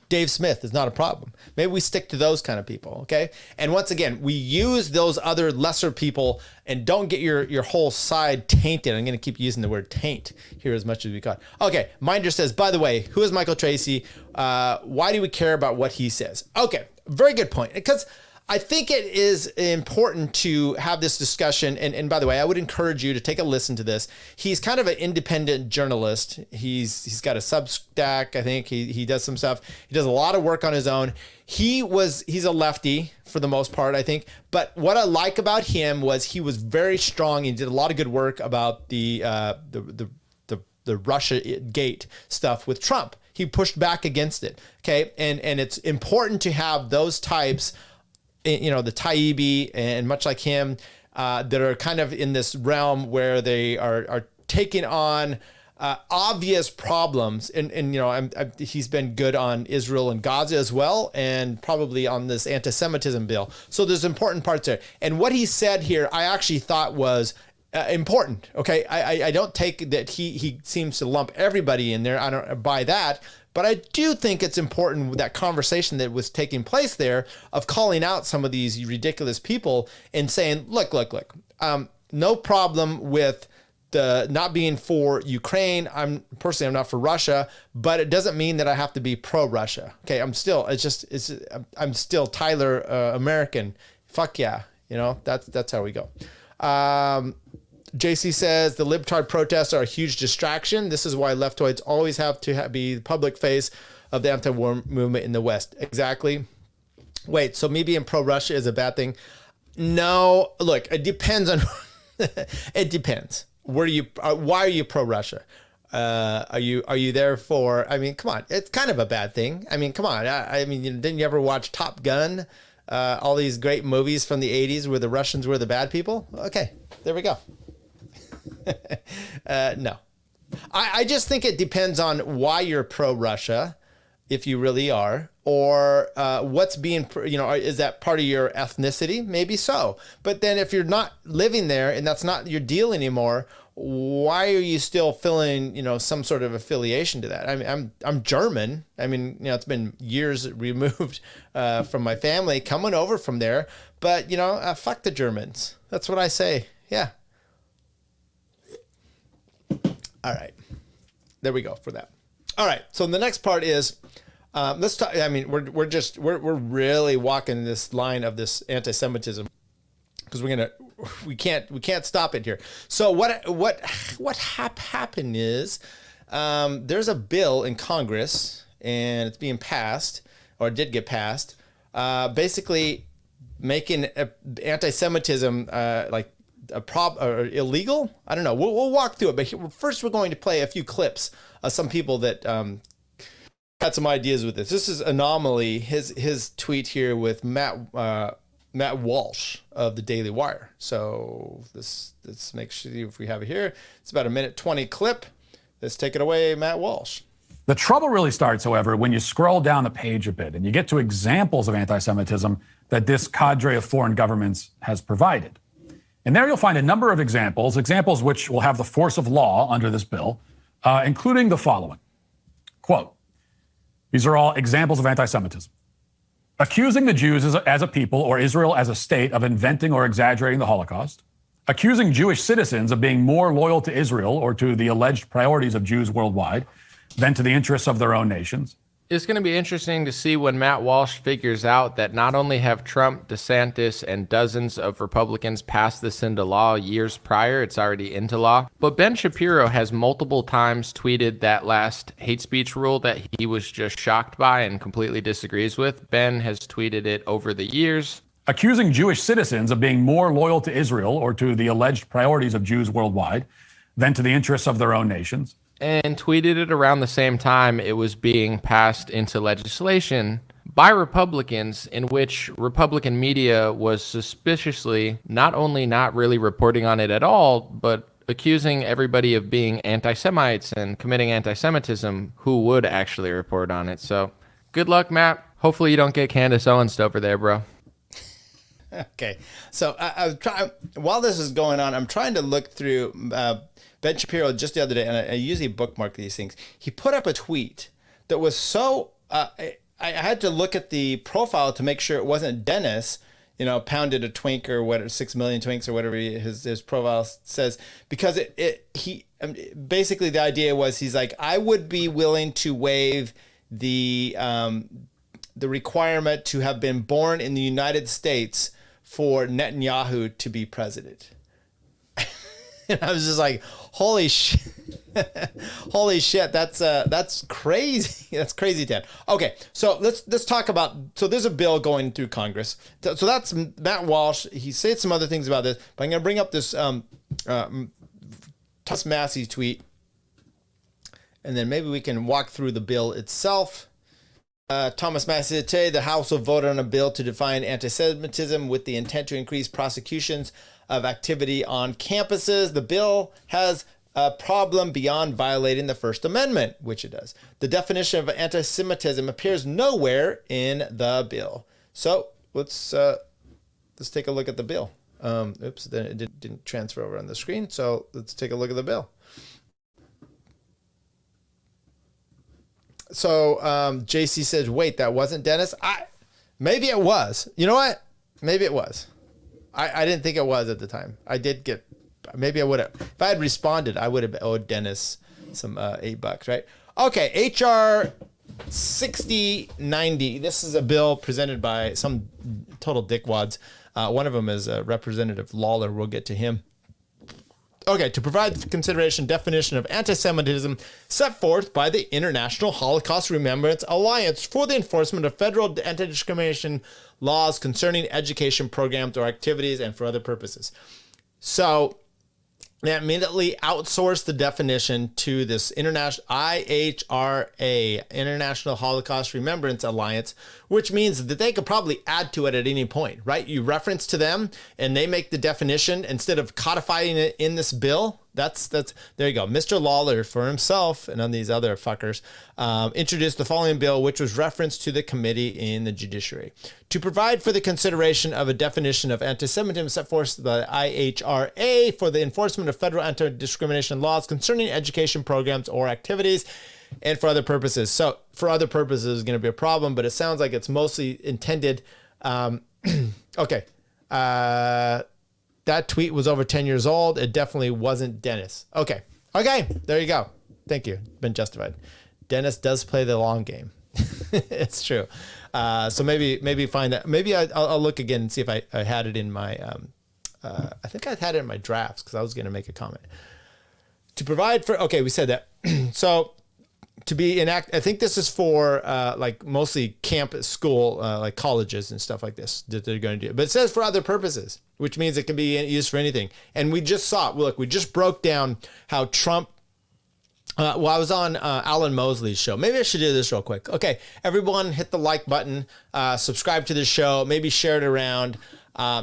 Dave Smith is not a problem. Maybe we stick to those kind of people, okay? And once again, we use those other lesser people and don't get your whole side tainted. I'm going to keep using the word taint here as much as we can. Okay, Minder says, by the way, who is Michael Tracey? Why do we care about what he says? Okay, very good point. Because I think it is important to have this discussion. And by the way, I would encourage you to take a listen to this. He's kind of an independent journalist. He's got a Substack. I think he does some stuff. He does a lot of work on his own. He's a lefty for the most part, I think. But what I like about him was he was very strong. He did a lot of good work about the Russia gate stuff with Trump. He pushed back against it. Okay. And it's important to have those types, you know, the Taibbi and much like him, that are kind of in this realm where they are taking on obvious problems. And you know, he's been good on Israel and Gaza as well, and probably on this anti-Semitism bill. So there's important parts there. And what he said here, I actually thought was important. Okay. I don't take that he seems to lump everybody in there. I don't buy that. But I do think it's important with that conversation that was taking place there of calling out some of these ridiculous people and saying, look, no problem with the not being for Ukraine. I'm not for Russia, but it doesn't mean that I have to be pro-Russia. Okay, I'm still Tyler American. Fuck yeah, you know, that's how we go. JC says the libtard protests are a huge distraction. This is why leftoids always have to be the public face of the anti-war movement in the West. Exactly. Wait, so me being pro-Russia is a bad thing? No, look, it depends on. It depends. Why are you pro-Russia? Are you there for? I mean, come on, it's kind of a bad thing. I mean, come on. I mean, didn't you ever watch Top Gun? All these great movies from the 80s where the Russians were the bad people. Okay, there we go. No, I just think it depends on why you're pro-Russia, if you really are, or what's being, you know, is that part of your ethnicity? Maybe so. But then if you're not living there and that's not your deal anymore, why are you still feeling, you know, some sort of affiliation to that? I mean, I'm German. I mean, you know, it's been years removed from my family coming over from there, but you know, fuck the Germans. That's what I say. Yeah. All right, there we go for that. All right, so the next part is, let's talk. I mean, we're really walking this line of this anti-Semitism because we can't stop it here. So what happened is, there's a bill in Congress and it's being passed, or it did get passed, basically making anti-Semitism like or illegal. I don't know. We'll walk through it, but first we're going to play a few clips of some people that had some ideas with this. This is Anomaly, his tweet here with Matt Walsh of the Daily Wire. So let's make sure if we have it here. It's about a 1:20 clip. Let's take it away, Matt Walsh. The trouble really starts, however, when you scroll down the page a bit and you get to examples of anti-Semitism that this cadre of foreign governments has provided. And there you'll find a number of examples which will have the force of law under this bill, including the following. Quote, these are all examples of anti-Semitism. Accusing the Jews as a people or Israel as a state of inventing or exaggerating the Holocaust. Accusing Jewish citizens of being more loyal to Israel or to the alleged priorities of Jews worldwide than to the interests of their own nations. It's going to be interesting to see when Matt Walsh figures out that not only have Trump, DeSantis, and dozens of Republicans passed this into law years prior, it's already into law, but Ben Shapiro has multiple times tweeted that last hate speech rule that he was just shocked by and completely disagrees with. Ben has tweeted it over the years. Accusing Jewish citizens of being more loyal to Israel or to the alleged priorities of Jews worldwide than to the interests of their own nations. And tweeted it around the same time it was being passed into legislation by Republicans, in which Republican media was suspiciously not only not really reporting on it at all, but accusing everybody of being anti-Semites and committing anti-Semitism who would actually report on it. So good luck, Matt. Hopefully you don't get Candace Owens over there, bro. Okay, so I was trying, while this is going on, I'm trying to look through Ben Shapiro just the other day, and I usually bookmark these things. He put up a tweet that was so, I had to look at the profile to make sure it wasn't Dennis, pounded a twink or whatever, 6 million twinks or whatever his profile says, because basically the idea was, he's like, I would be willing to waive the requirement to have been born in the United States for Netanyahu to be president. And I was just like, holy shit. Holy shit, that's crazy. That's crazy, Ted. Okay, so let's talk about, so there's a bill going through Congress. So that's Matt Walsh. He said some other things about this, but I'm going to bring up this Thomas Massey tweet, and then maybe we can walk through the bill itself. Thomas Massey said today the House will vote on a bill to define anti-Semitism with the intent to increase prosecutions of activity on campuses. The bill has a problem beyond violating the First Amendment, which it does. The definition of anti-Semitism appears nowhere in the bill. So let's take a look at the bill. Oops, then it didn't transfer over on the screen. So let's take a look at the bill. So JC says, wait, that wasn't Dennis? Maybe it was. You know what? Maybe it was. I didn't think it was at the time. I did get, maybe I would have, if I had responded, I would have owed Dennis some $8, right? Okay, HR 6090. This is a bill presented by some total dickwads. One of them is Representative Lawler. We'll get to him. Okay, to provide consideration definition of anti-Semitism set forth by the International Holocaust Remembrance Alliance for the enforcement of federal anti-discrimination laws concerning education programs or activities and for other purposes. So they immediately outsourced the definition to this international IHRA, International Holocaust Remembrance Alliance, which means that they could probably add to it at any point, right? You reference to them and they make the definition instead of codifying it in this bill. That's there you go. Mr. Lawler for himself and on these other fuckers introduced the following bill, which was referenced to the committee in the judiciary to provide for the consideration of a definition of anti-Semitism set forth by the IHRA for the enforcement of federal anti-discrimination laws concerning education programs or activities and for other purposes. So for other purposes is going to be a problem, but it sounds like it's mostly intended. Okay. That tweet was over 10 years old. It definitely wasn't Dennis. Okay. There you go. Thank you. Been justified. Dennis does play the long game. It's true. So maybe find that. Maybe I'll look again and see if I had it in my, I think I had it in my drafts because I was going to make a comment. To provide for, okay, we said that. So to be I think this is for like mostly campus school, like colleges and stuff like this that they're going to do. But it says for other purposes, which means it can be used for anything. And we just saw, look, we just broke down how Trump, I was on Alan Mosley's show. Maybe I should do this real quick. Okay, everyone hit the like button, subscribe to the show, maybe share it around.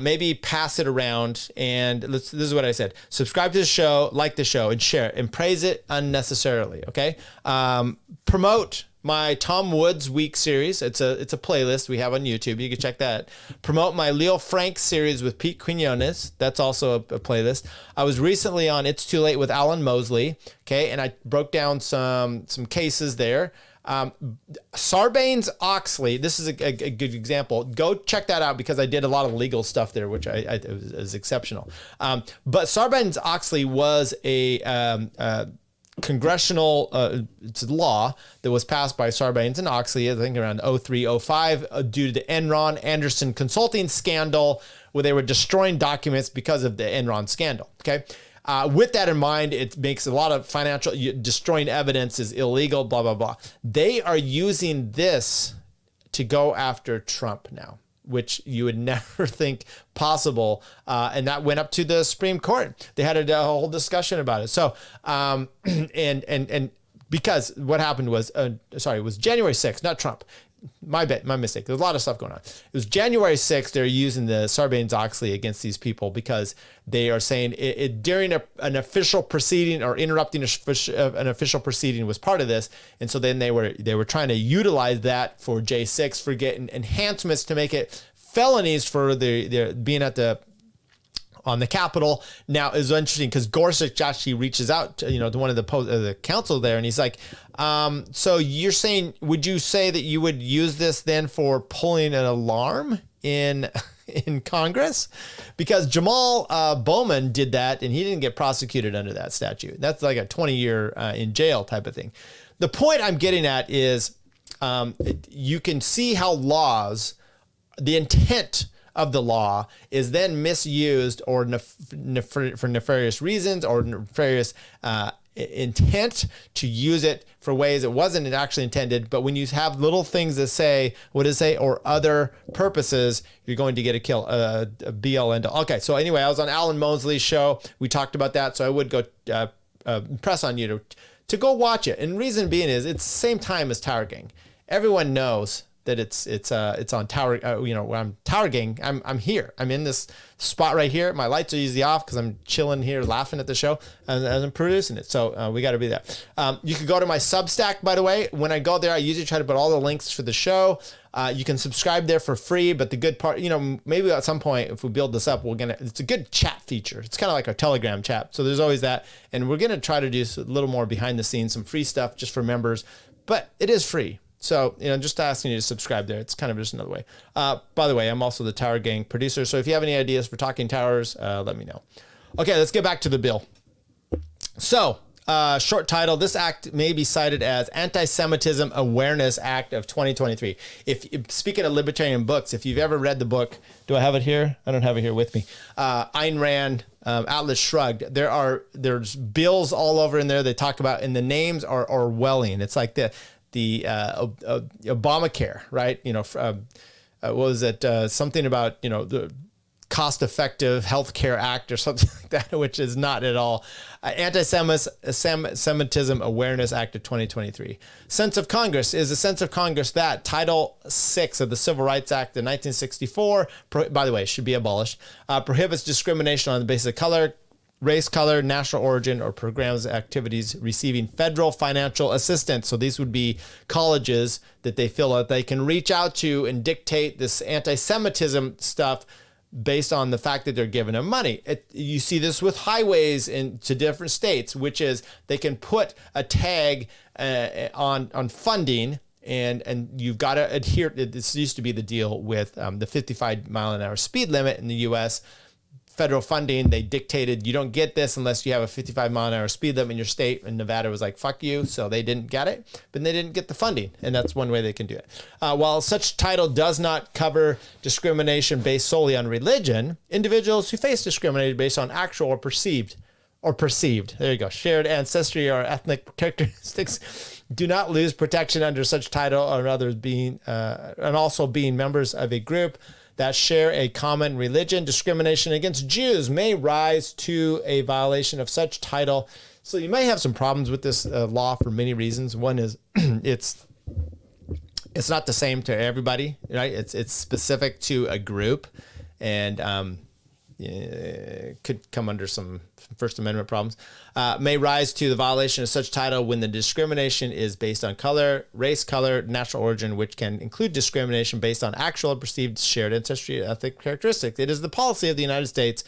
Maybe pass it around, and this is what I said. Subscribe to the show, like the show, and share it, and praise it unnecessarily, okay? Promote my Tom Woods Week series. It's a playlist we have on YouTube. You can check that. Promote my Leo Frank series with Pete Quinones. That's also a playlist. I was recently on It's Too Late with Alan Mosley, okay? And I broke down some cases there. Sarbanes-Oxley, this is a good example. Go check that out because I did a lot of legal stuff there, which it was exceptional. But Sarbanes-Oxley was a congressional it's a law that was passed by Sarbanes and Oxley, I think around 03-05, due to the Enron Anderson consulting scandal, where they were destroying documents because of the Enron scandal, okay? With that in mind, it makes a lot of financial, destroying evidence is illegal, blah, blah, blah. They are using this to go after Trump now, which you would never think possible. And that went up to the Supreme Court. They had a whole discussion about it. So, and because what happened was, it was January 6th, not Trump. My mistake. There's a lot of stuff going on. It was January 6th. They're using the Sarbanes-Oxley against these people because they are saying it during an official proceeding or interrupting an official proceeding was part of this. And so then they were trying to utilize that for J6 for getting enhancements to make it felonies for the being on the Capitol. Now is interesting because Gorsuch actually reaches out to, to one of the council there, and he's like, so you're saying, would you say that you would use this then for pulling an alarm in Congress? Because Jamal Bowman did that, and he didn't get prosecuted under that statute. That's like a 20-year in jail type of thing. The point I'm getting at is you can see how the intent of the law is then misused or for nefarious reasons or nefarious intent to use it for ways it wasn't actually intended. But when you have little things that say, what does it say, or other purposes, you're going to get a BL into. Okay, so anyway, I was on Alan Mosley's show. We talked about that, so I would go press on you to go watch it. And reason being is it's the same time as Tower Gang. Everyone knows that it's on Tower, when I'm Tower Gang, I'm here. I'm in this spot right here. My lights are usually off because I'm chilling here laughing at the show and I'm producing it. So we got to be there. You can go to my Substack, by the way. When I go there, I usually try to put all the links for the show. You can subscribe there for free, but the good part, maybe at some point, if we build this up, it's a good chat feature. It's kind of like our Telegram chat. So there's always that. And we're going to try to do a little more behind the scenes, some free stuff just for members, but it is free. So, just asking you to subscribe there. It's kind of just another way. By the way, I'm also the Tower Gang producer. So if you have any ideas for talking towers, let me know. Okay, let's get back to the bill. So, short title, this act may be cited as Anti-Semitism Awareness Act of 2023. Speaking of libertarian books, if you've ever read the book, do I have it here? I don't have it here with me. Ayn Rand, Atlas Shrugged. There's bills all over in there they talk about, and the names are Orwellian. It's like the Obamacare, right? What was it? Something about, the cost-effective healthcare act or something like that, which is not at all. Anti-Semitism Awareness Act of 2023. Sense of Congress is a sense of Congress that Title VI of the Civil Rights Act of 1964, by the way, should be abolished, prohibits discrimination on the basis of color, race, color, national origin, or programs activities receiving federal financial assistance. So these would be colleges that they feel that they can reach out to and dictate this anti-Semitism stuff based on the fact that they're giving them money. You see this with highways into different states, which is they can put a tag on funding, and you've got to adhere. This used to be the deal with the 55-mile-an-hour speed limit in the U.S. Federal funding, they dictated you don't get this unless you have a 55-mile-an-hour speed limit in your state, and Nevada was like, fuck you, so they didn't get it, but they didn't get the funding, and that's one way they can do it. While such title does not cover discrimination based solely on religion, individuals who face discrimination based on actual or perceived, there you go, shared ancestry or ethnic characteristics do not lose protection under such title, or others being, and also being members of a group that share a common religion. Discrimination against Jews may rise to a violation of such title. So you may have some problems with this law for many reasons. One is it's not the same to everybody, right? It's specific to a group, and it could come under some First Amendment problems. May rise to the violation of such title when the discrimination is based on color, race, color, national origin, which can include discrimination based on actual and perceived shared ancestry, ethnic characteristics. It is the policy of the United States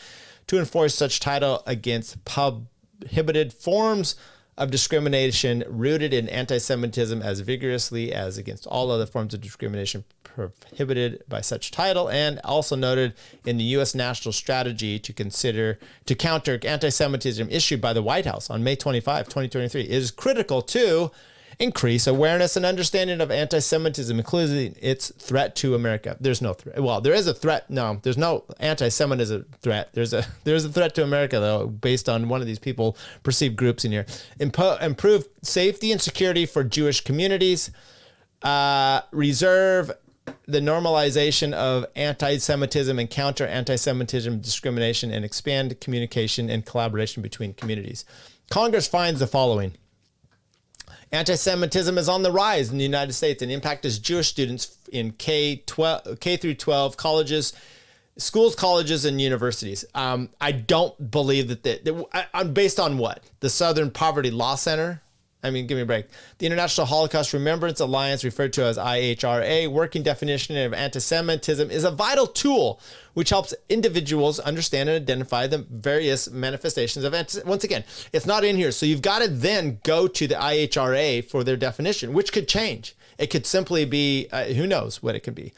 to enforce such title against prohibited forms of discrimination rooted in anti-Semitism as vigorously as against all other forms of discrimination prohibited by such title, and also noted in the U.S. national strategy to counter anti-Semitism issued by the White House on May 25, 2023. It is critical to increase awareness and understanding of anti-Semitism, including its threat to America. There's no threat. Well, there is a threat. No, there's no anti-Semitism threat. There's a threat to America, though, based on one of these people perceived groups in here. Improve safety and security for Jewish communities. Reserve the normalization of anti-Semitism and counter anti-Semitism discrimination, and expand communication and collaboration between communities. Congress finds the following. Anti-Semitism is on the rise in the United States and impacts Jewish students in K through 12 colleges, schools, colleges, and universities. I don't believe that based on what? The Southern Poverty Law Center I mean, give me a break. The International Holocaust Remembrance Alliance, referred to as IHRA, working definition of anti-Semitism, is a vital tool which helps individuals understand and identify the various manifestations of anti-Semitism. Once again, it's not in here. So you've got to then go to the IHRA for their definition, which could change. It could simply be, who knows what it could be.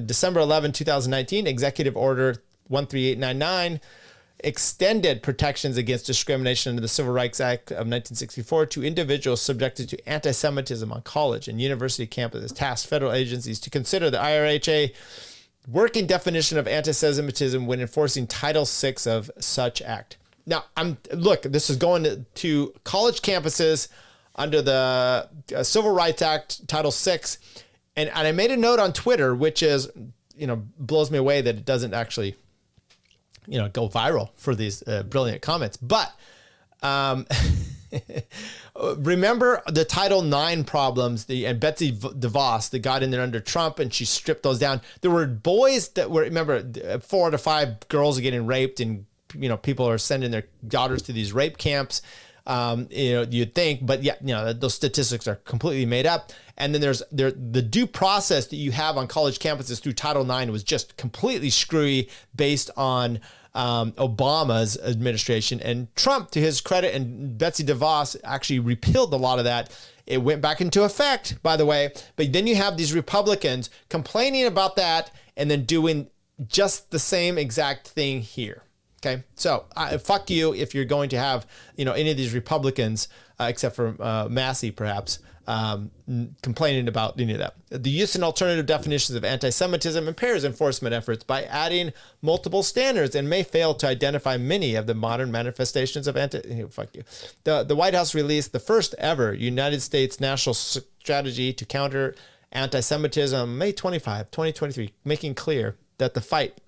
December 11, 2019, Executive Order 13899 extended protections against discrimination under the Civil Rights Act of 1964 to individuals subjected to anti-Semitism on college and university campuses, tasked federal agencies to consider the IRHA working definition of anti-Semitism when enforcing Title VI of such act. Now, look, this is going to college campuses under the Civil Rights Act, Title VI. And I made a note on Twitter, which is, blows me away that it doesn't actually, go viral for these brilliant comments. But remember the Title IX problems, and Betsy DeVos that got in there under Trump, and she stripped those down. There were boys that were, remember, 4 out of 5 girls are getting raped, and people are sending their daughters to these rape camps. You'd think, but yeah, those statistics are completely made up. And then there's the due process that you have on college campuses through Title IX was just completely screwy based on Obama's administration. And Trump, to his credit, and Betsy DeVos actually repealed a lot of that. It went back into effect, by the way. But then you have these Republicans complaining about that and then doing just the same exact thing here. Okay, so fuck you if you're going to have, any of these Republicans, except for Massey, perhaps, complaining about any of that. The use and alternative definitions of anti-Semitism impairs enforcement efforts by adding multiple standards and may fail to identify many of the modern manifestations of fuck you. The White House released the first ever United States national strategy to counter anti-Semitism May 25, 2023, making clear that the fight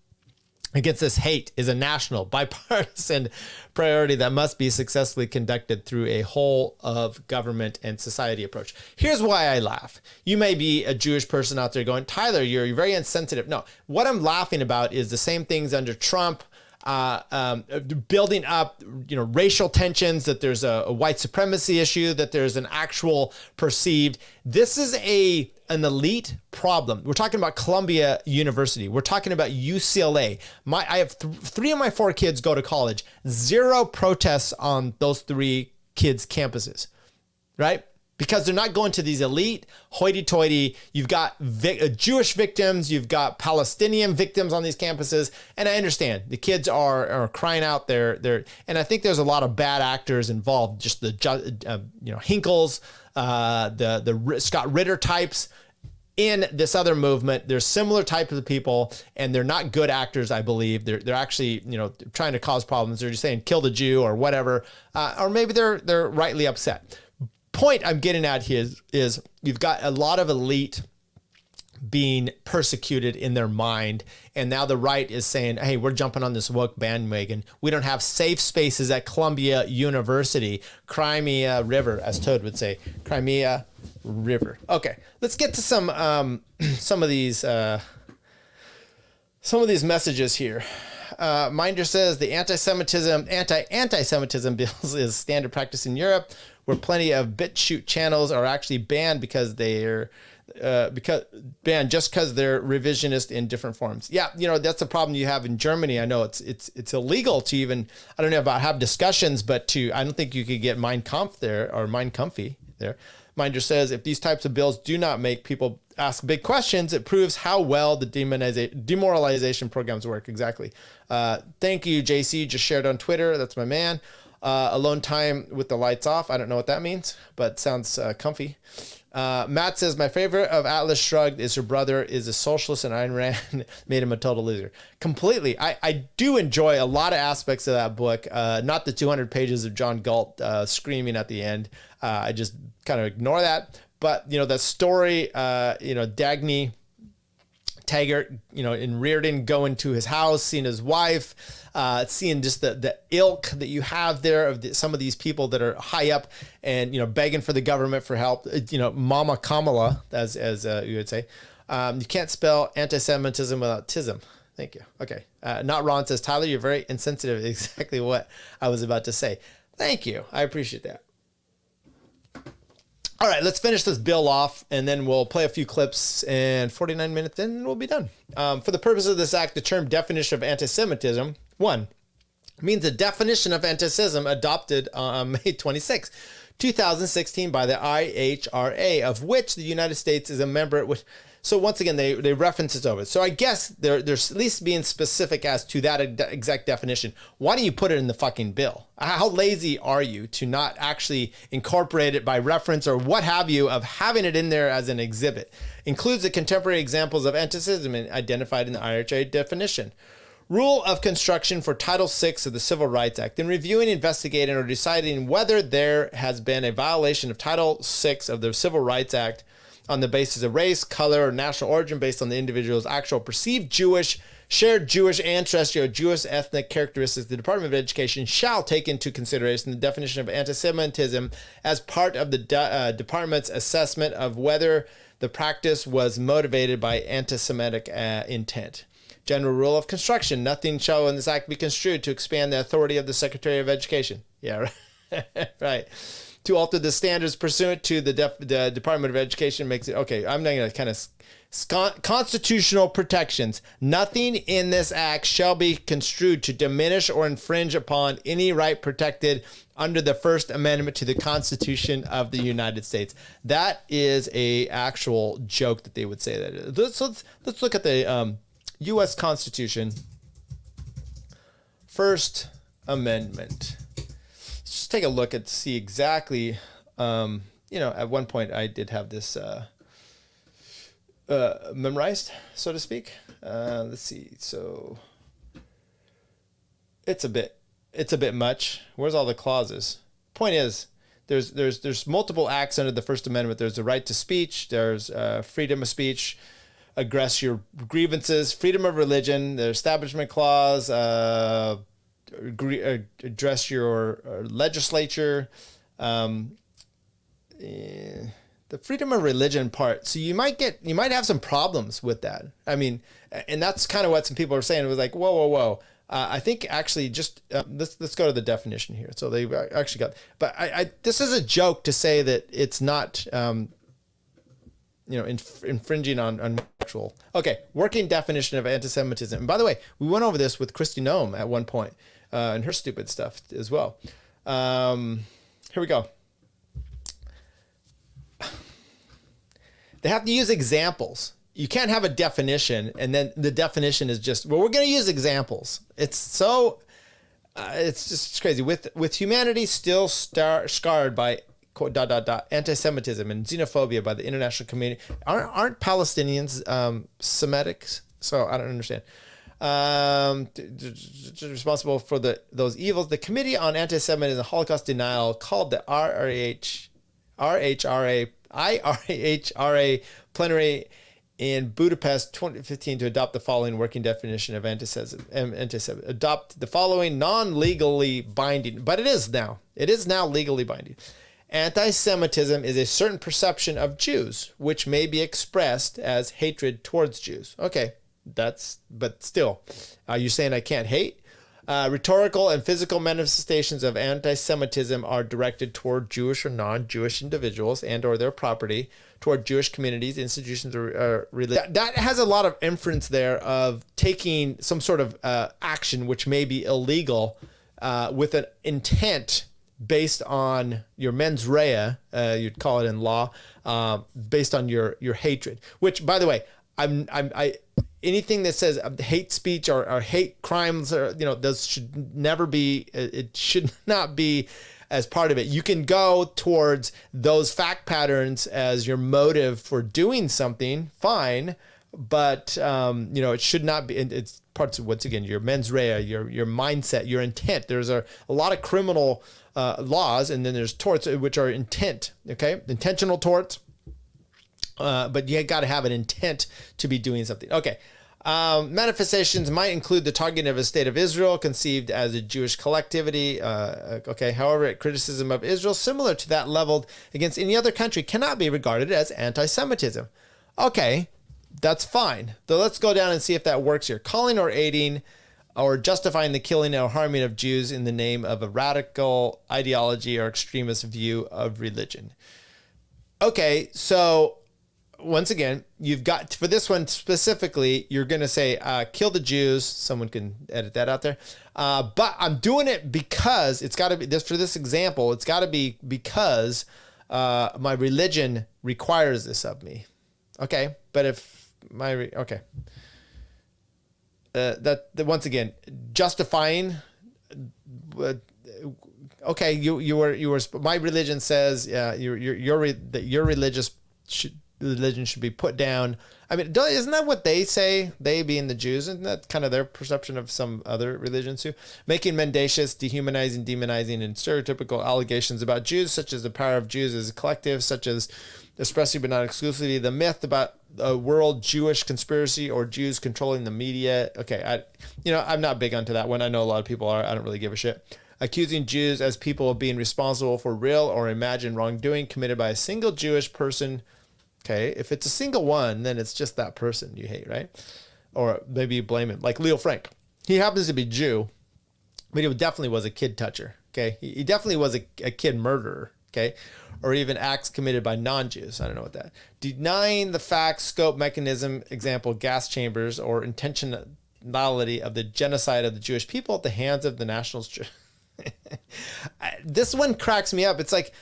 against this hate is a national, bipartisan priority that must be successfully conducted through a whole of government and society approach. Here's why I laugh. You may be a Jewish person out there going, Tyler, you're very insensitive. No, what I'm laughing about is the same things under Trump, building up, racial tensions, that there's a white supremacy issue, that there's an actual perceived. This is an elite problem. We're talking about Columbia University. We're talking about UCLA. I have 3 of my 4 kids go to college. 0 protests on those 3 kids' campuses, right? Because they're not going to these elite hoity-toity. You've got Jewish victims, you've got Palestinian victims on these campuses, and I understand the kids are crying out there. And I think there's a lot of bad actors involved. Just the Hinkles, the Scott Ritter types in this other movement. There's similar types of people, and they're not good actors. I believe they're actually trying to cause problems. They're just saying kill the Jew or whatever, or maybe they're rightly upset. Point I'm getting at here is you've got a lot of elite being persecuted in their mind, and now the right is saying, hey, we're jumping on this woke bandwagon. We don't have safe spaces at Columbia University. Crimea River, as Toad would say. Crimea River. Okay, let's get to some of these messages here. Minder says the anti-Semitism bills is standard practice in Europe, where plenty of BitChute channels are actually banned because they're banned just because they're revisionist in different forms. Yeah, that's the problem you have in Germany. I know it's illegal to even, I don't know about have discussions, but I don't think you could get Mein Kampf there or Mein Kampfi there. Minder says if these types of bills do not make people ask big questions, it proves how well the demoralization programs work. Exactly. Thank you, JC. Just shared on Twitter. That's my man. Alone time with the lights off. I don't know what that means, but sounds comfy. Matt says, my favorite of Atlas Shrugged is her brother is a socialist and Ayn Rand made him a total loser. Completely. I do enjoy a lot of aspects of that book. Not the 200 pages of John Galt screaming at the end. I just kind of ignore that. But, that story, Dagny Taggart, in Reardon going to his house, seeing his wife, seeing just the ilk that you have there of some of these people that are high up and, begging for the government for help, Mama Kamala, as you would say. You can't spell anti-Semitism without tism. Thank you. Okay. Not Ron says, Tyler, you're very insensitive. Exactly what I was about to say. Thank you. I appreciate that. All right, let's finish this bill off, and then we'll play a few clips, and 49 minutes in, we'll be done. For the purpose of this act, the term definition of anti-Semitism, 1, means the definition of anti-Semitism adopted on May 26, 2016 by the IHRA, of which the United States is a member. So once again, they reference it over. So I guess they're at least being specific as to that exact definition. Why don't you put it in the fucking bill? How lazy are you to not actually incorporate it by reference or what have you of having it in there as an exhibit? Includes the contemporary examples of anti-Semitism identified in the IHRA definition. Rule of construction for Title VI of the Civil Rights Act. In reviewing, investigating, or deciding whether there has been a violation of Title VI of the Civil Rights Act on the basis of race, color, or national origin based on the individual's actual perceived Jewish, shared Jewish ancestry, or Jewish ethnic characteristics, the Department of Education shall take into consideration the definition of anti-Semitism as part of the department's assessment of whether the practice was motivated by anti-Semitic intent. General rule of construction. Nothing shall in this act be construed to expand the authority of the Secretary of Education. Yeah, right. To alter the standards pursuant to the Department of Education makes it, okay, I'm not going to kind of, constitutional protections. Nothing in this act shall be construed to diminish or infringe upon any right protected under the First Amendment to the Constitution of the United States. That is a actual joke that they would say that. Let's look at the U.S. Constitution. First Amendment. Just take a look and see exactly, at one point I did have this memorized, so to speak. Let's see. So it's a bit much. Where's all the clauses? Point is, there's multiple acts under the First Amendment. There's the right to speech. There's freedom of speech, address your grievances, freedom of religion, the Establishment Clause, address your legislature, the freedom of religion part. So you might have some problems with that. I mean, and that's kind of what some people are saying. It was like, whoa. I think actually just let's go to the definition here. So they actually got, but this is a joke to say that it's not, infringing on actual. Okay, working definition of anti-Semitism. And by the way, we went over this with Kristi Noem at one point. And her stupid stuff as well. Here we go. They have to use examples. You can't have a definition and then the definition is just, well, we're going to use examples. It's so, it's just crazy. With humanity still scarred by anti-Semitism and xenophobia by the international community. Aren't Palestinians Semitics? So I don't understand. Responsible for those evils. The Committee on Anti-Semitism and Holocaust Denial called the IRHRA plenary in Budapest 2015 to adopt the following working definition of anti-Semitism. Adopt the following non-legally binding, but it is now legally binding. Anti-Semitism is a certain perception of Jews, which may be expressed as hatred towards Jews. Okay. But still, are you saying I can't hate? Rhetorical and physical manifestations of anti-Semitism are directed toward Jewish or non-Jewish individuals and or their property, toward Jewish communities, institutions, or religion. That has a lot of inference there of taking some sort of action which may be illegal with an intent based on your mens rea, you'd call it in law, based on your hatred. Which, by the way, anything that says hate speech or hate crimes, or those should never be. It should not be as part of it. You can go towards those fact patterns as your motive for doing something, fine, but it should not be. It's parts of, once again, your mens rea, your mindset, your intent. There's a lot of criminal laws, and then there's torts, which are intent. Okay, intentional torts. But you got to have an intent to be doing something. Okay. Manifestations might include the targeting of a state of Israel conceived as a Jewish collectivity. However, criticism of Israel similar to that leveled against any other country cannot be regarded as anti-Semitism. Okay, that's fine. So let's go down and see if that works here. Calling or aiding or justifying the killing or harming of Jews in the name of a radical ideology or extremist view of religion. Okay, so once again, you've got, for this one specifically, you're going to say, kill the Jews. Someone can edit that out there. But I'm doing it because it's got to be, this for this example, it's got to be because my religion requires this of me. Okay, but if okay. Once again, justifying, okay, you were, my religion says, your religion should be put down. I mean, isn't that what they say? They being the Jews, isn't that kind of their perception of some other religions too? Making mendacious, dehumanizing, demonizing, and stereotypical allegations about Jews, such as the power of Jews as a collective, such as expressly but not exclusively the myth about a world Jewish conspiracy or Jews controlling the media. Okay, I'm not big onto that one. I know a lot of people are. I don't really give a shit. Accusing Jews as people of being responsible for real or imagined wrongdoing committed by a single Jewish person. Okay, if it's a single one, then it's just that person you hate, right? Or maybe you blame him. Like Leo Frank. He happens to be Jew, but he definitely was a kid toucher. Okay, he definitely was a kid murderer. Okay, or even acts committed by non-Jews. I don't know what that. Denying the facts, scope, mechanism, example, gas chambers, or intentionality of the genocide of the Jewish people at the hands of the nationals. This one cracks me up. It's like,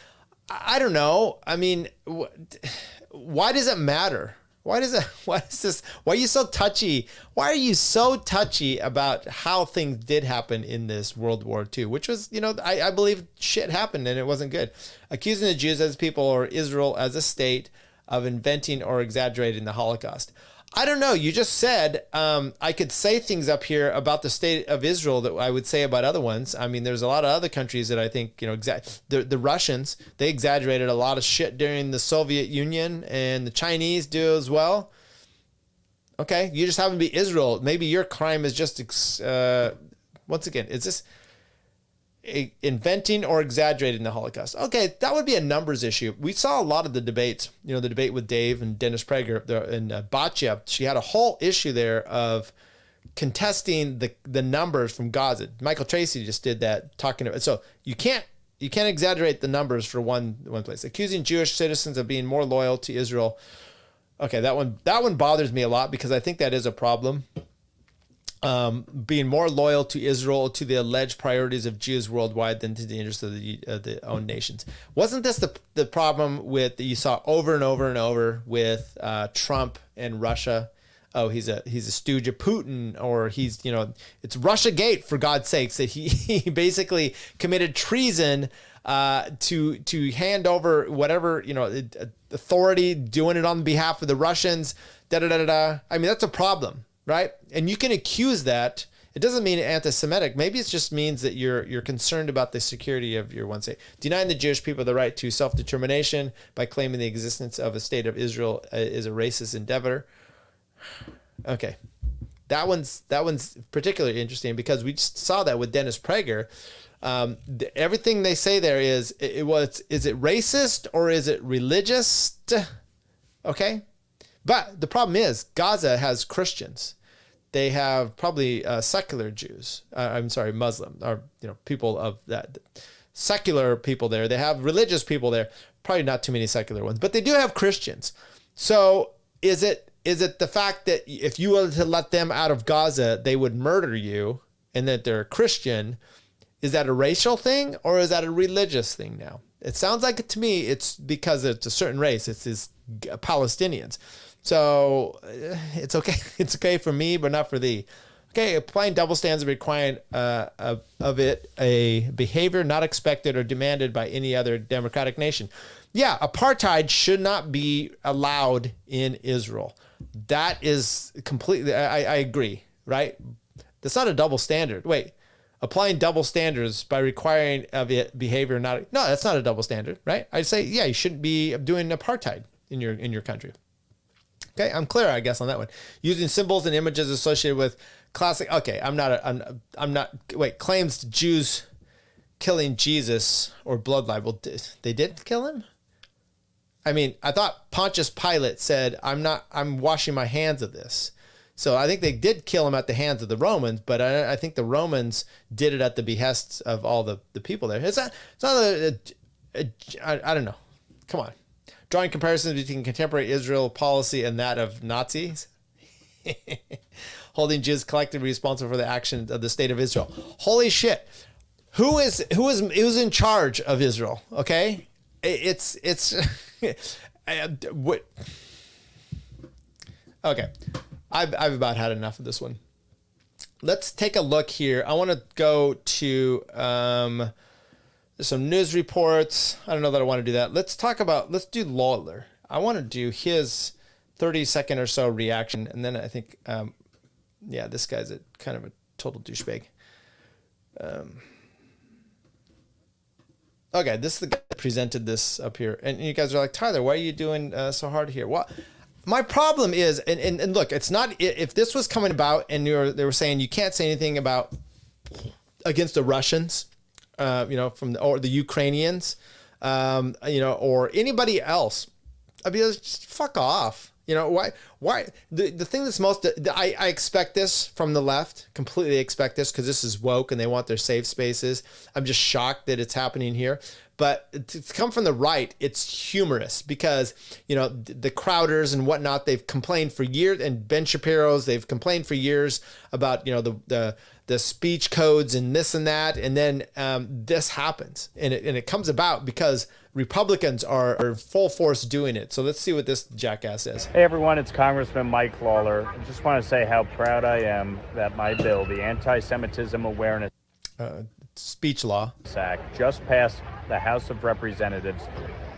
I don't know. I mean, why does it matter? Why are you so touchy? Why are you so touchy about how things did happen in this World War II, which was, I believe shit happened and it wasn't good. Accusing the Jews as people or Israel as a state of inventing or exaggerating the Holocaust. I don't know. You just said I could say things up here about the state of Israel that I would say about other ones. I mean, there's a lot of other countries that I think, the Russians, they exaggerated a lot of shit during the Soviet Union, and the Chinese do as well. Okay, you just happen to be Israel. Maybe your crime is just, once again, is this inventing or exaggerating the Holocaust? Okay, that would be a numbers issue. We saw a lot of the debates, the debate with Dave and Dennis Prager and Batya. She had a whole issue there of contesting the numbers from Gaza. Michael Tracey just did that, talking about, so you can't exaggerate the numbers for one place. Accusing Jewish citizens of being more loyal to Israel. Okay, that one bothers me a lot because I think that is a problem. Being more loyal to Israel, to the alleged priorities of Jews worldwide than to the interests of the own nations. Wasn't this the problem with that you saw over and over and over with Trump and Russia? Oh, he's a stooge of Putin, or he's, it's Russiagate, for God's sakes, that he basically committed treason to hand over whatever, authority, doing it on behalf of the Russians, I mean, that's a problem. Right? And you can accuse that. It doesn't mean anti-Semitic. Maybe it just means that you're concerned about the security of your one state. Denying the Jewish people the right to self-determination by claiming the existence of a state of Israel is a racist endeavor. Okay. That one's particularly interesting because we just saw that with Dennis Prager. Everything they say there is it racist or is it religious? Okay. But the problem is Gaza has Christians. They have probably secular Jews. Muslim, or people of that secular people there. They have religious people there. Probably not too many secular ones, but they do have Christians. So is it the fact that if you were to let them out of Gaza, they would murder you, and that they're Christian? Is that a racial thing or is that a religious thing now? It sounds like to me it's because it's a certain race. It's these Palestinians. So it's okay. It's okay for me, but not for thee. Okay, applying double standards requiring of it a behavior not expected or demanded by any other democratic nation. Yeah, apartheid should not be allowed in Israel. That is completely, I agree, right? That's not a double standard. Wait, applying double standards by requiring of it behavior no, that's not a double standard, right? I'd say, yeah, you shouldn't be doing apartheid in your country. Okay, I'm clear, I guess, on that one. Using symbols and images associated with classic. Okay, claims Jews killing Jesus or blood libel. They did kill him? I mean, I thought Pontius Pilate said, I'm washing my hands of this. So I think they did kill him at the hands of the Romans, but I think the Romans did it at the behests of all the people there. I don't know. Come on. drawing comparisons between contemporary Israel policy and that of Nazis, holding Jews collectively responsible for the actions of the state of Israel. Holy shit. Who's in charge of Israel? Okay. It's what? Okay. I've about had enough of this one. Let's take a look here. I want to go to some news reports. I don't know that I want to do that. Let's do Lawler. I want to do his 30-second or so reaction. And then I think, this guy's kind of a total douchebag. Okay, this is the guy that presented this up here. And you guys are like, Tyler, why are you doing so hard here? Well, my problem is, and look, it's not, if this was coming about and they were saying you can't say anything against the Russians, or the Ukrainians, or anybody else, I'd be like, just fuck off. Why the thing that's most, I expect this from the left, completely expect this because this is woke and they want their safe spaces. I'm just shocked that it's happening here. But to come from the right, it's humorous because, the Crowders and whatnot, they've complained for years, and Ben Shapiro's, they've complained for years about, the speech codes and this and that. And then this happens and it comes about because Republicans are full force doing it. So let's see what this jackass says. Hey everyone, it's Congressman Mike Lawler. I just want to say how proud I am that my bill, the Anti-Semitism Awareness Speech Law Act, just passed the House of Representatives,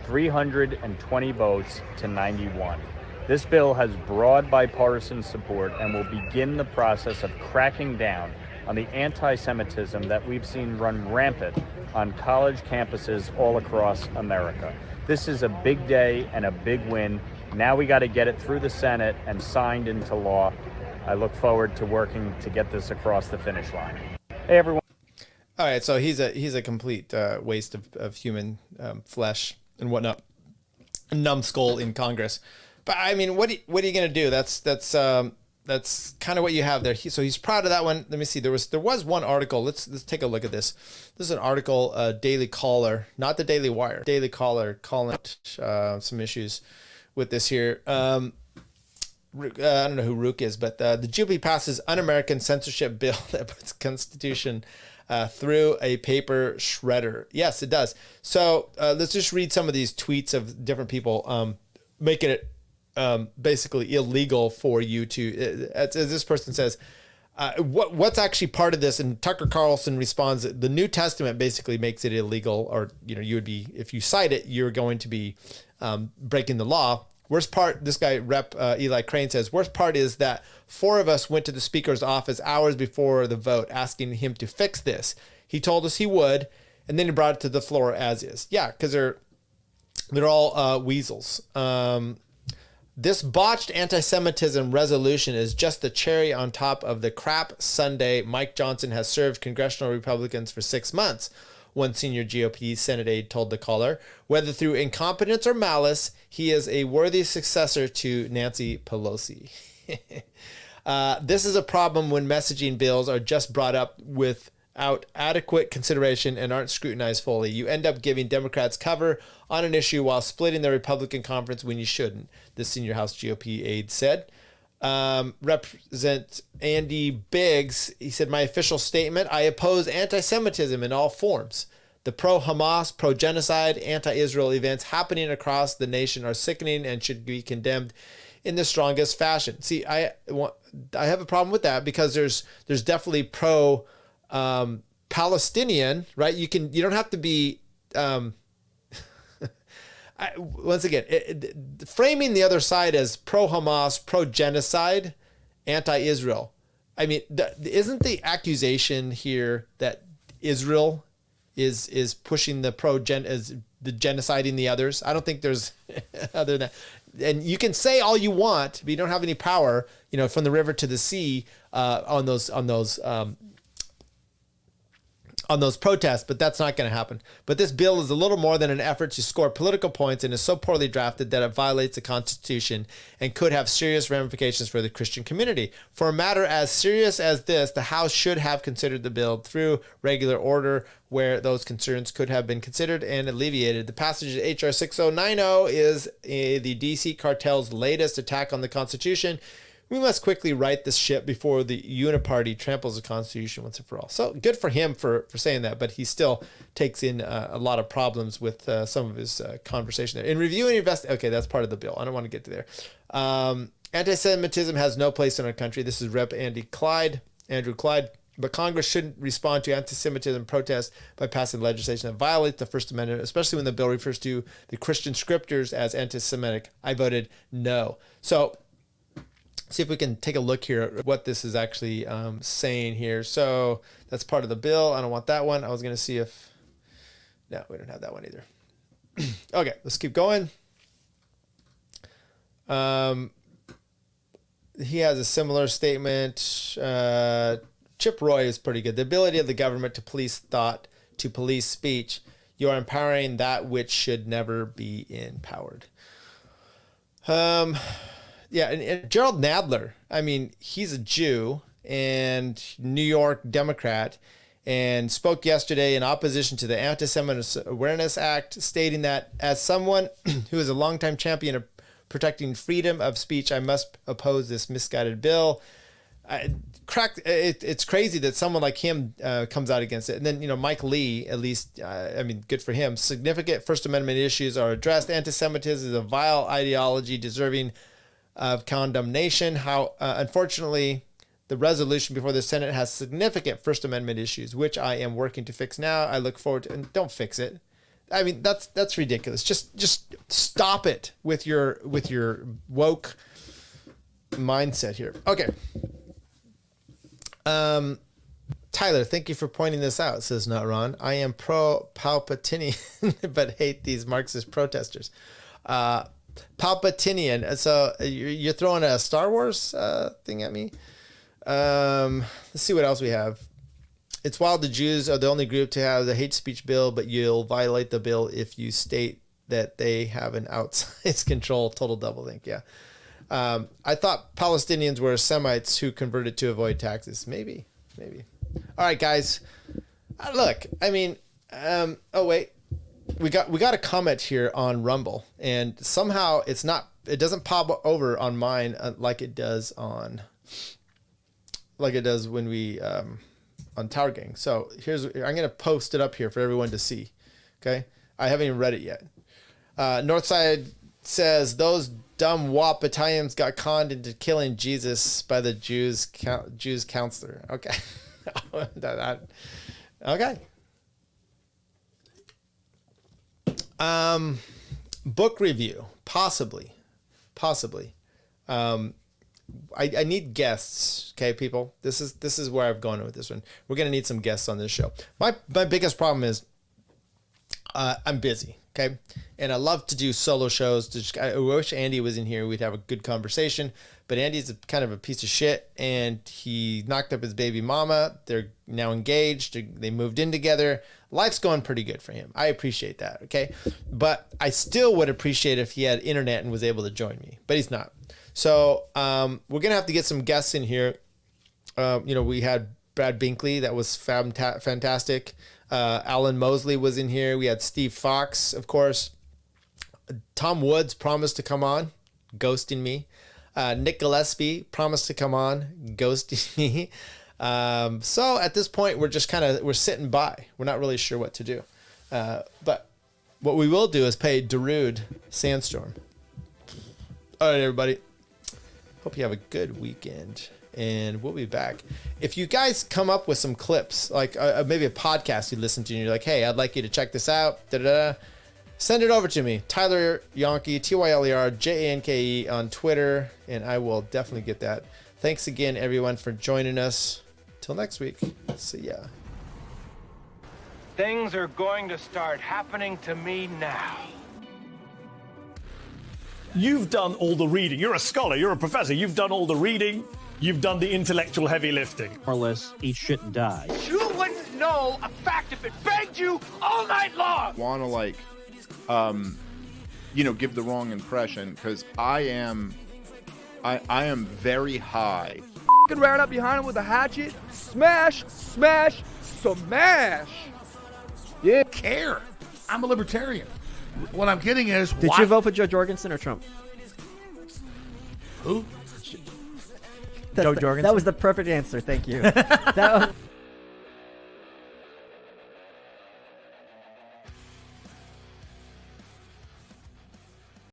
320 votes to 91. This bill has broad bipartisan support and will begin the process of cracking down on the anti-Semitism that we've seen run rampant on college campuses all across America. This is a big day and a big win. Now we got to get it through the Senate and signed into law. I look forward to working to get this across the finish line. Hey, everyone. All right, so he's a complete waste of human flesh and whatnot, a numbskull in Congress. But I mean, what are you going to do? That's kind of what you have there. So he's proud of that one. Let me see. There was one article. Let's take a look at this. This is an article, Daily Caller, not the Daily Wire. Daily Caller calling out some issues with this here. I don't know who Rook is, but the GOP passes un-American censorship bill that puts Constitution through a paper shredder. Yes, it does. So let's just read some of these tweets of different people making it basically illegal for you to, as this person says, what's actually part of this? And Tucker Carlson responds that the New Testament basically makes it illegal, or you would be, if you cite it, you're going to be breaking the law. Worst part, this guy, Rep. Eli Crane, says, worst part is that 4 of us went to the speaker's office hours before the vote asking him to fix this. He told us he would, and then he brought it to the floor as is. Yeah, because they're all weasels. This botched anti-Semitism resolution is just the cherry on top of the crap sundae Mike Johnson has served congressional Republicans for 6 months, one senior GOP Senate aide told the caller. Whether through incompetence or malice, he is a worthy successor to Nancy Pelosi. This is a problem when messaging bills are just brought up without adequate consideration and aren't scrutinized fully. You end up giving Democrats cover on an issue while splitting the Republican conference when you shouldn't, the senior House GOP aide said. Representative Andy Biggs, he said, my official statement, I oppose anti-Semitism in all forms. The pro-Hamas, pro-genocide, anti-Israel events happening across the nation are sickening and should be condemned in the strongest fashion. See, I have a problem with that because there's definitely Palestinian, right? You don't have to be, once again, framing the other side as pro-Hamas, pro-genocide, anti-Israel. I mean, isn't the accusation here that Israel is pushing the the genociding the others? I don't think there's other than that. And you can say all you want, but you don't have any power, from the river to the sea on those on those protests, but that's not going to happen. But this bill is a little more than an effort to score political points and is so poorly drafted that it violates the Constitution and could have serious ramifications for the Christian community. For a matter as serious as this, the House should have considered the bill through regular order where those concerns could have been considered and alleviated. The passage of H.R. 6090 is the DC cartel's latest attack on the Constitution. We must quickly right this ship before the uniparty tramples the Constitution once and for all. So good for him for saying that, but he still takes in a lot of problems with some of his conversation there. In reviewing okay, that's part of the bill. I don't want to get to there. Anti-Semitism has no place in our country. This is Rep. Andrew Clyde. But Congress shouldn't respond to anti-Semitism protests by passing legislation that violates the First Amendment, especially when the bill refers to the Christian scriptures as anti-Semitic. I voted no. So see if we can take a look here at what this is actually saying here. So that's part of the bill. I don't want that one. I was going to see if... No, we don't have that one either. Okay, let's keep going. He has a similar statement. Chip Roy is pretty good. The ability of the government to police thought, to police speech. You are empowering that which should never be empowered. Yeah, and Gerald Nadler, I mean, he's a Jew and New York Democrat and spoke yesterday in opposition to the Anti-Semitism Awareness Act, stating that as someone who is a longtime champion of protecting freedom of speech, I must oppose this misguided bill. It's crazy that someone like him comes out against it. And then, Mike Lee, at least, good for him. Significant First Amendment issues are addressed. Anti-Semitism is a vile ideology deserving of condemnation. Unfortunately, the resolution before the Senate has significant First Amendment issues, which I am working to fix now. I look forward to, and don't fix it. I mean, that's ridiculous. Just stop it with your woke mindset here. Okay. Tyler, thank you for pointing this out, says Not Ron. I am pro-Palpatinian, but hate these Marxist protesters. Palpatinian. So you're throwing a Star Wars thing at me? Let's see what else we have. It's wild the Jews are the only group to have the hate speech bill, but you'll violate the bill if you state that they have an outsized control. Total doublethink, yeah. I thought Palestinians were Semites who converted to avoid taxes. Maybe. All right, guys. Look, I mean, oh wait, we got a comment here on Rumble, and somehow it doesn't pop over on mine like it does when we on Tower Gang. So I'm gonna post it up here for everyone to see. Okay, I haven't even read it yet. Northside says those dumb WAP battalions got conned into killing Jesus by the Jews counselor. Okay. Okay. Book review, possibly. I need guests. Okay, people. This is where I've gone with this one. We're gonna need some guests on this show. My biggest problem is I'm busy. Okay. And I love to do solo shows. I wish Andy was in here. We'd have a good conversation. But Andy's kind of a piece of shit, and he knocked up his baby mama. They're now engaged. They moved in together. Life's going pretty good for him. I appreciate that. Okay. But I still would appreciate if he had internet and was able to join me. But he's not. So we're going to have to get some guests in here. We had Brad Binkley. That was fantastic. Alan Mosley was in here. We had Steve Fox, of course. Tom Woods promised to come on, ghosting me. Nick Gillespie promised to come on, ghosting me. So at this point, we're sitting by. We're not really sure what to do. But what we will do is pay Darude Sandstorm. All right, everybody. Hope you have a good weekend. And we'll be back. If you guys come up with some clips, like maybe a podcast you listen to, and you're like, hey, I'd like you to check this out, send it over to me. Tyler Yonke, TYLER, JANKE on Twitter, and I will definitely get that. Thanks again, everyone, for joining us. Till next week. See ya. Things are going to start happening to me now. You've done all the reading. You're a scholar. You're a professor. You've done all the reading. You've done the intellectual heavy lifting. More or less, eat shit and die. You wouldn't know a fact if it begged you all night long. Want to like, give the wrong impression because I am very high. Ran up behind him with a hatchet. Smash, smash, smash. Yeah. Care. I'm a libertarian. What I'm getting is, Did you vote for Joe Jorgensen or Trump? Who? Joe Jorgensen. That was the perfect answer. Thank you. That was...